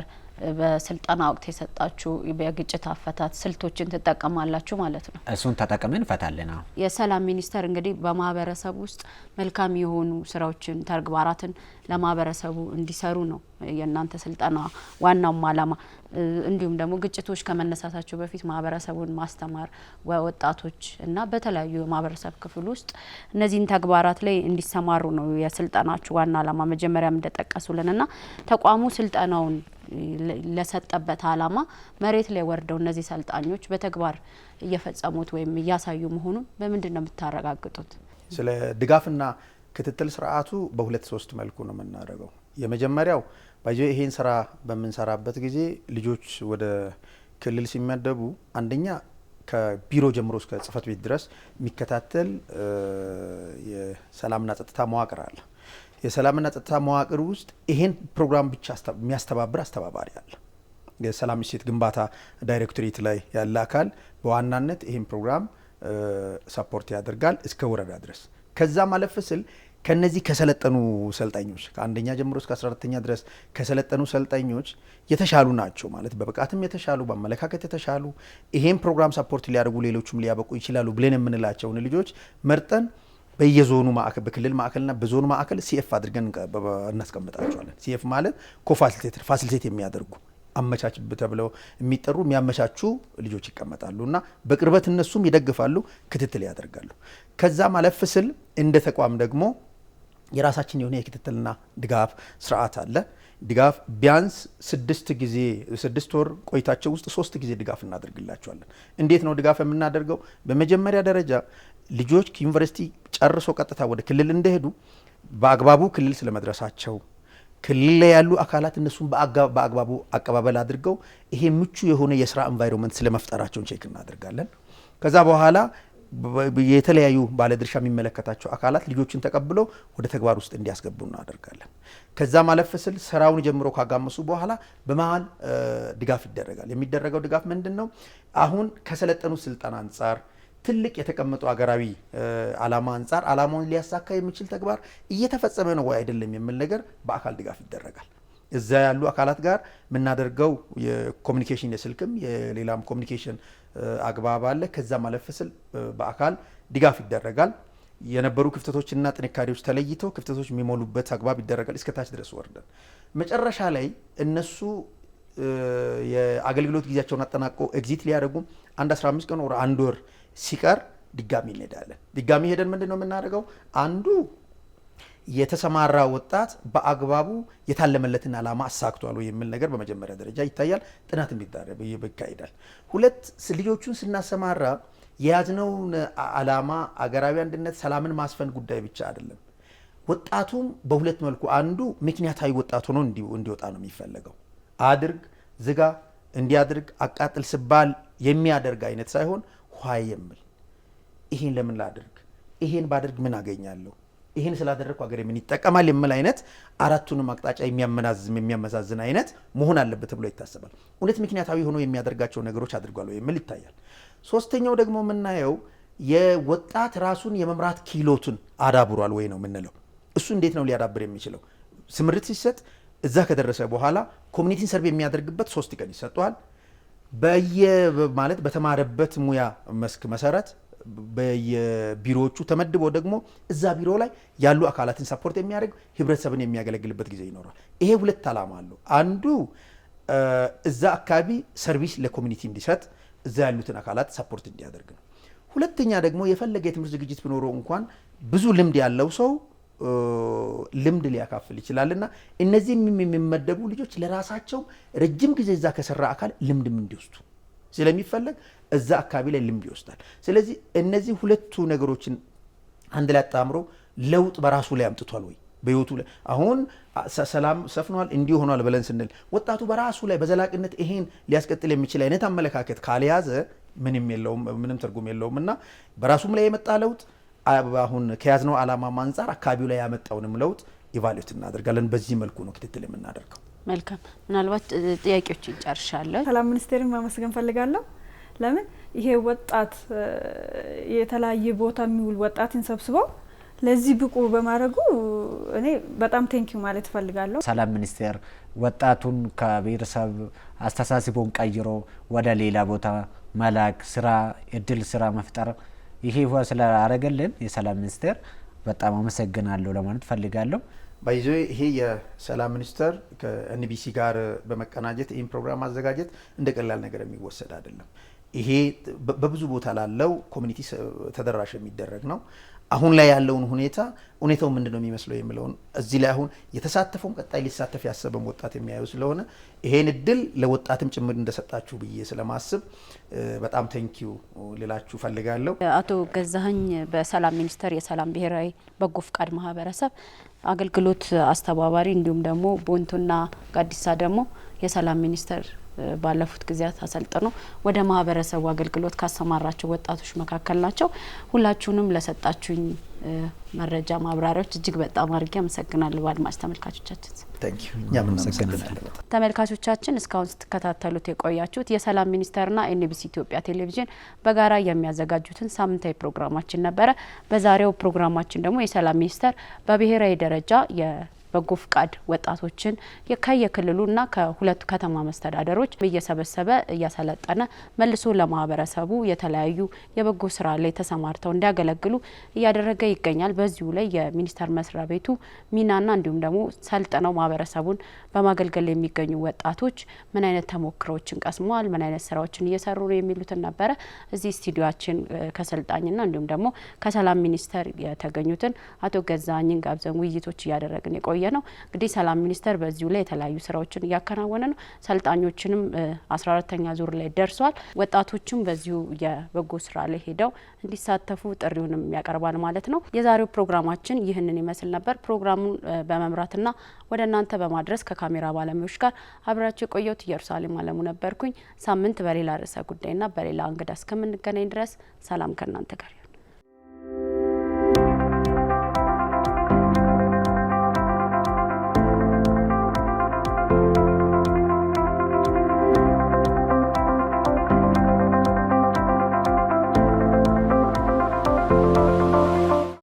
በስልጠና ወቅት የሰጣችሁ የግጭት አፈታት ስልቶችን ትጠቀማላችሁ ማለት ነው። እሱን ተጠቅመን እንፈታለን። የሰላም ሚኒስቴር እንግዲህ በማህበረሰቡ ውስጥ መልካም የሆኑ ስራዎችን ተግባራትን ለማህበረሰቡ እንዲሰሩ ነው የእናንተ ስልጠና ዋናው ዓላማ። እንዲሁም ደግሞ ግጭቶች ከመነሳታቸው በፊት ማህበረሰቡን ማስተማር ወጣቶች እና በተለያዩ የማህበረሰብ ክፍል ውስጥ እነዚህን ተግባራት ላይ እንዲሰማሩ ነው የስልጠናችሁ ዋና ዓላማ። መጀመሪያም እንደጠቀሱልንና ተቋሙ ስልጠናውን ለሰጠበት ዓላማ መሬት ላይ ወርደው እነዚህ ሰልጣኞች በተግባር እየፈጸሙት ወይም እያሳዩ መሆኑን በምንድን ነው የምታረጋግጡት? ስለ ድጋፍና ክትትል ስርዓቱ በሁለት ሶስት መልኩ ነው የምናደርገው። የመጀመሪያው ይሄን ስራ በምንሰራበት ጊዜ ልጆች ወደ ክልል ሲመደቡ አንደኛ ከቢሮ ጀምሮ እስከ ጽህፈት ቤት ድረስ የሚከታተል የሰላምና ጸጥታ መዋቅር አለ። የሰላምና ጸጥታ መዋቅር ውስጥ ይሄን ፕሮግራም ብቻ የሚያስተባብር አስተባባሪ አለ። የሰላም እሴት ግንባታ ዳይሬክቶሬት ላይ ያለ አካል በዋናነት ይሄን ፕሮግራም ሰፖርት ያደርጋል እስከ ወረዳ ድረስ። ከዛ ማለፍ ስል ከነዚህ ከሰለጠኑ ሰልጣኞች ከአንደኛ ጀምሮ እስከ 14ኛ ድረስ ከሰለጠኑ ሰልጣኞች የተሻሉ ናቸው ማለት በብቃትም የተሻሉ በአመለካከት የተሻሉ ይሄን ፕሮግራም ሰፖርት ሊያደርጉ ሌሎቹም ሊያበቁ ይችላሉ ብለን የምንላቸውን ልጆች መርጠን በየዞኑ ማዕከል በክልል ማዕከልና በዞኑ ማዕከል ሲኤፍ አድርገን እናስቀምጣቸዋለን። ሲኤፍ ማለት ኮፋሲሊቴተር ፋሲሊቴት የሚያደርጉ አመቻች ተብለው የሚጠሩ የሚያመቻቹ ልጆች ይቀመጣሉ እና በቅርበት እነሱም ይደግፋሉ፣ ክትትል ያደርጋሉ። ከዛ ማለፍ ስል እንደ ተቋም ደግሞ የራሳችን የሆነ የክትትልና ድጋፍ ስርዓት አለ። ድጋፍ ቢያንስ 6 ወር ቆይታቸው ውስጥ 3 ጊዜ ድጋፍ እናደርግላቸዋለን። እንዴት ነው ድጋፍ የምናደርገው? በመጀመሪያ ደረጃ ልጆች ከዩኒቨርሲቲ ጨርሶ ቀጥታ ወደ ክልል እንደሄዱ በአግባቡ ክልል ስለመድረሳቸው ክልል ላይ ያሉ አካላት እነሱን በአግባቡ አቀባበል አድርገው ይሄ ምቹ የሆነ የስራ ኤንቫይሮንመንት ስለመፍጠራቸውን ቼክ እናደርጋለን። ከዛ በኋላ የተለያዩ ባለድርሻ የሚመለከታቸው አካላት ልጆችን ተቀብለው ወደ ተግባር ውስጥ እንዲያስገቡ እናደርጋለን። ከዛ ማለፍ ስል ስራውን ጀምሮ ካጋመሱ በኋላ በመሀል ድጋፍ ይደረጋል። የሚደረገው ድጋፍ ምንድን ነው? አሁን ከሰለጠኑ ስልጠና አንጻር ትልቅ የተቀመጡ ሀገራዊ አላማ አንጻር አላማውን ሊያሳካ የሚችል ተግባር እየተፈጸመ ነው ወይ አይደለም የሚል ነገር በአካል ድጋፍ ይደረጋል። እዛ ያሉ አካላት ጋር የምናደርገው የኮሚኒኬሽን የስልክም የሌላም ኮሚኒኬሽን አግባብ አለ። ከዛ ማለፍ ስል በአካል ድጋፍ ይደረጋል። የነበሩ ክፍተቶችና ጥንካሬዎች ተለይተው ክፍተቶች የሚሞሉበት አግባብ ይደረጋል። እስከታች ድረስ ወርደን መጨረሻ ላይ እነሱ የአገልግሎት ጊዜያቸውን አጠናቆ ኤግዚት ሊያደርጉ 15 ቀን ወር 1 ወር ሲቀር ድጋሚ እንሄዳለን። ድጋሚ ሄደን ምንድነው የምናደርገው? አንዱ የተሰማራ ወጣት በአግባቡ የታለመለትን አላማ አሳክቷል ወይ የሚል ነገር በመጀመሪያ ደረጃ ይታያል። ጥናት ይካሄዳል። 2 ልጆቹን ስናሰማራ የያዝነውን አላማ አገራዊ አንድነት፣ ሰላምን ማስፈን ጉዳይ ብቻ አይደለም። ወጣቱም በሁለት መልኩ አንዱ ምክንያታዊ ወጣት ሆኖ እንዲወጣ ነው የሚፈለገው። አድርግ፣ ዝጋ፣ እንዲያድርግ፣ አቃጥል ስባል የሚያደርግ አይነት ሳይሆን ኋይ የሚል ይሄን ለምን ላድርግ፣ ይሄን ባድርግ ምን አገኛለሁ፣ ይሄን ስላደረግኩ ሀገሬ ምን ይጠቀማል የሚል አይነት አራቱንም አቅጣጫ የሚያመዛዝን አይነት መሆን አለበት ተብሎ ይታሰባል። እውነት ምክንያታዊ ሆኖ የሚያደርጋቸው ነገሮች አድርጓል የሚል ይታያል። ሶስተኛው ደግሞ የምናየው የወጣት ራሱን የመምራት ክህሎቱን አዳብሯል ወይ ነው የምንለው። እሱ እንዴት ነው ሊያዳብር የሚችለው? ስምርት ሲሰጥ እዛ ከደረሰ በኋላ ኮሚኒቲን ሰርቬ የሚያደርግበት 3 ቀን ይሰጠዋል። ማለት በተማረበት ሙያ መስክ መሰረት በየቢሮዎቹ ተመድቦ ደግሞ እዛ ቢሮ ላይ ያሉ አካላትን ሰፖርት የሚያደርግ ህብረተሰብን የሚያገለግልበት ጊዜ ይኖራል። ይሄ 2 ዓላማ አለው። አንዱ እዛ አካባቢ ሰርቪስ ለኮሚኒቲ እንዲሰጥ እዛ ያሉትን አካላት ሰፖርት እንዲያደርግ ነው። ሁለተኛ ደግሞ የፈለገ የትምህርት ዝግጅት ቢኖረው እንኳን ብዙ ልምድ ያለው ሰው ልምድ ሊያካፍል ይችላልና እነዚህ የሚመደቡ ልጆች ለራሳቸው ረጅም ጊዜ እዛ ከሰራ አካል ልምድም እንዲወስዱ ስለሚፈለግ እዛ አካባቢ ላይ ልምድ ይወስዳል። ስለዚህ እነዚህ 2 ነገሮችን አንድ ላይ አጣምሮ ለውጥ በራሱ ላይ አምጥቷል ወይ በህይወቱ ላይ አሁን ሰላም ሰፍኗል እንዲህ ሆኗል ብለን ስንል ወጣቱ በራሱ ላይ በዘላቂነት ይሄን ሊያስቀጥል የሚችል አይነት አመለካከት ካልያዘ ምንም ትርጉም የለውም እና በራሱም ላይ የመጣ ለውጥ አሁን ከያዝነው ዓላማ አንፃር አካባቢው ላይ ያመጣውንም ለውጥ ኢቫሉዌት እናደርጋለን። በዚህ መልኩ ነው ክትትል የምናደርገው። መልካም። ምናልባት ጥያቄዎች ይጨርሻለሁ። ሰላም ሚኒስቴርን ማመስገን ፈልጋለሁ። ለምን ይሄ ወጣት የተለያየ ቦታ የሚውል ወጣትን ሰብስበው ለዚህ ብቁ በማድረጉ እኔ በጣም ቴንኪዩ ማለት ፈልጋለሁ። ሰላም ሚኒስቴር ወጣቱን ከብሔረሰብ አስተሳሰቡን ቀይሮ ወደ ሌላ ቦታ መላክ ስራ እድል ስራ መፍጠር ይሄ ስላደረገልን የሰላም ሚኒስቴር በጣም አመሰግናለሁ ለማለት ፈልጋለሁ። ባይዞ ይሄ የሰላም ሚኒስቴር ከኤንቢሲ ጋር በመቀናጀት ይህን ፕሮግራም ማዘጋጀት እንደ ቀላል ነገር የሚወሰድ አይደለም። ይሄ በብዙ ቦታ ላለው ኮሚኒቲ ተደራሽ የሚደረግ ነው። አሁን ላይ ያለውን ሁኔታው ምንድነው የሚመስለው የሚለውን እዚህ ላይ አሁን የተሳተፈውን ቀጣይ ሊሳተፍ ያሰበም ወጣት የሚያዩ ስለሆነ ይሄን እድል ለወጣትም ጭምር እንደሰጣችሁ ብዬ ስለማስብ በጣም ቴንኪዩ ልላችሁ ፈልጋለሁ። አቶ ገዛኸኝ በሰላም ሚኒስቴር የሰላም ብሔራዊ በጎ ፍቃድ ማህበረሰብ አገልግሎት አስተባባሪ እንዲሁም ደግሞ ቦንቱና ጋዲሳ ደግሞ የሰላም ሚኒስቴር ባለፉት ጊዜያት አሰልጥኖ ወደ ማህበረሰቡ አገልግሎት ካሰማራቸው ወጣቶች መካከል ናቸው። ሁላችሁንም ለሰጣችሁኝ መረጃ ማብራሪያዎች እጅግ በጣም አድርጌ አመሰግናለሁ። አድማጭ ተመልካቾቻችን ታንክ ዩ። እኛም እናመሰግናለን። ተመልካቾቻችን እስካሁን ስትከታተሉት የቆያችሁት የሰላም ሚኒስቴርና ኤንቢሲ ኢትዮጵያ ቴሌቪዥን በጋራ የሚያዘጋጁትን ሳምንታዊ ፕሮግራማችን ነበረ። በዛሬው ፕሮግራማችን ደግሞ የሰላም ሚኒስቴር በብሔራዊ ደረጃ በጎ ፍቃድ ወጣቶችን ከየክልሉና ከሁለቱ ከተማ መስተዳደሮች እየሰበሰበ እያሰለጠነ መልሶ ለማህበረሰቡ የተለያዩ የበጎ ስራ ላይ ተሰማርተው እንዲያገለግሉ እያደረገ ይገኛል። በዚሁ ላይ የሚኒስቴር መስሪያ ቤቱ ሚናና እንዲሁም ደግሞ ሰልጥነው ማህበረሰቡን በማገልገል የሚገኙ ወጣቶች ምን አይነት ተሞክሮችን ቀስመዋል፣ ምን አይነት ስራዎችን እየሰሩ ነው የሚሉትን ነበረ እዚህ ስቱዲዮአችን ከሰልጣኝና እንዲሁም ደግሞ ከሰላም ሚኒስቴር የተገኙትን አቶ ገዛኸኝን ጋብዘን ውይይቶች እያደረግን የቆየ ነው። እንግዲህ ሰላም ሚኒስቴር በዚሁ ላይ የተለያዩ ስራዎችን እያከናወነ ነው። ሰልጣኞችንም 14ኛ ዙር ላይ ደርሷል። ወጣቶችም በዚሁ የበጎ ስራ ላይ ሄደው እንዲሳተፉ ጥሪውንም ያቀርባል ማለት ነው። የዛሬው ፕሮግራማችን ይህንን ይመስል ነበር። ፕሮግራሙን በመምራትና ወደ እናንተ በማድረስ ከካሜራ ባለሙያዎች ጋር አብራችሁ የቆየሁት ኢየሩሳሌም አለሙ ነበርኩኝ። ሳምንት በሌላ ርዕሰ ጉዳይና በሌላ እንግዳ እስከምንገናኝ ድረስ ሰላም ከእናንተ ጋር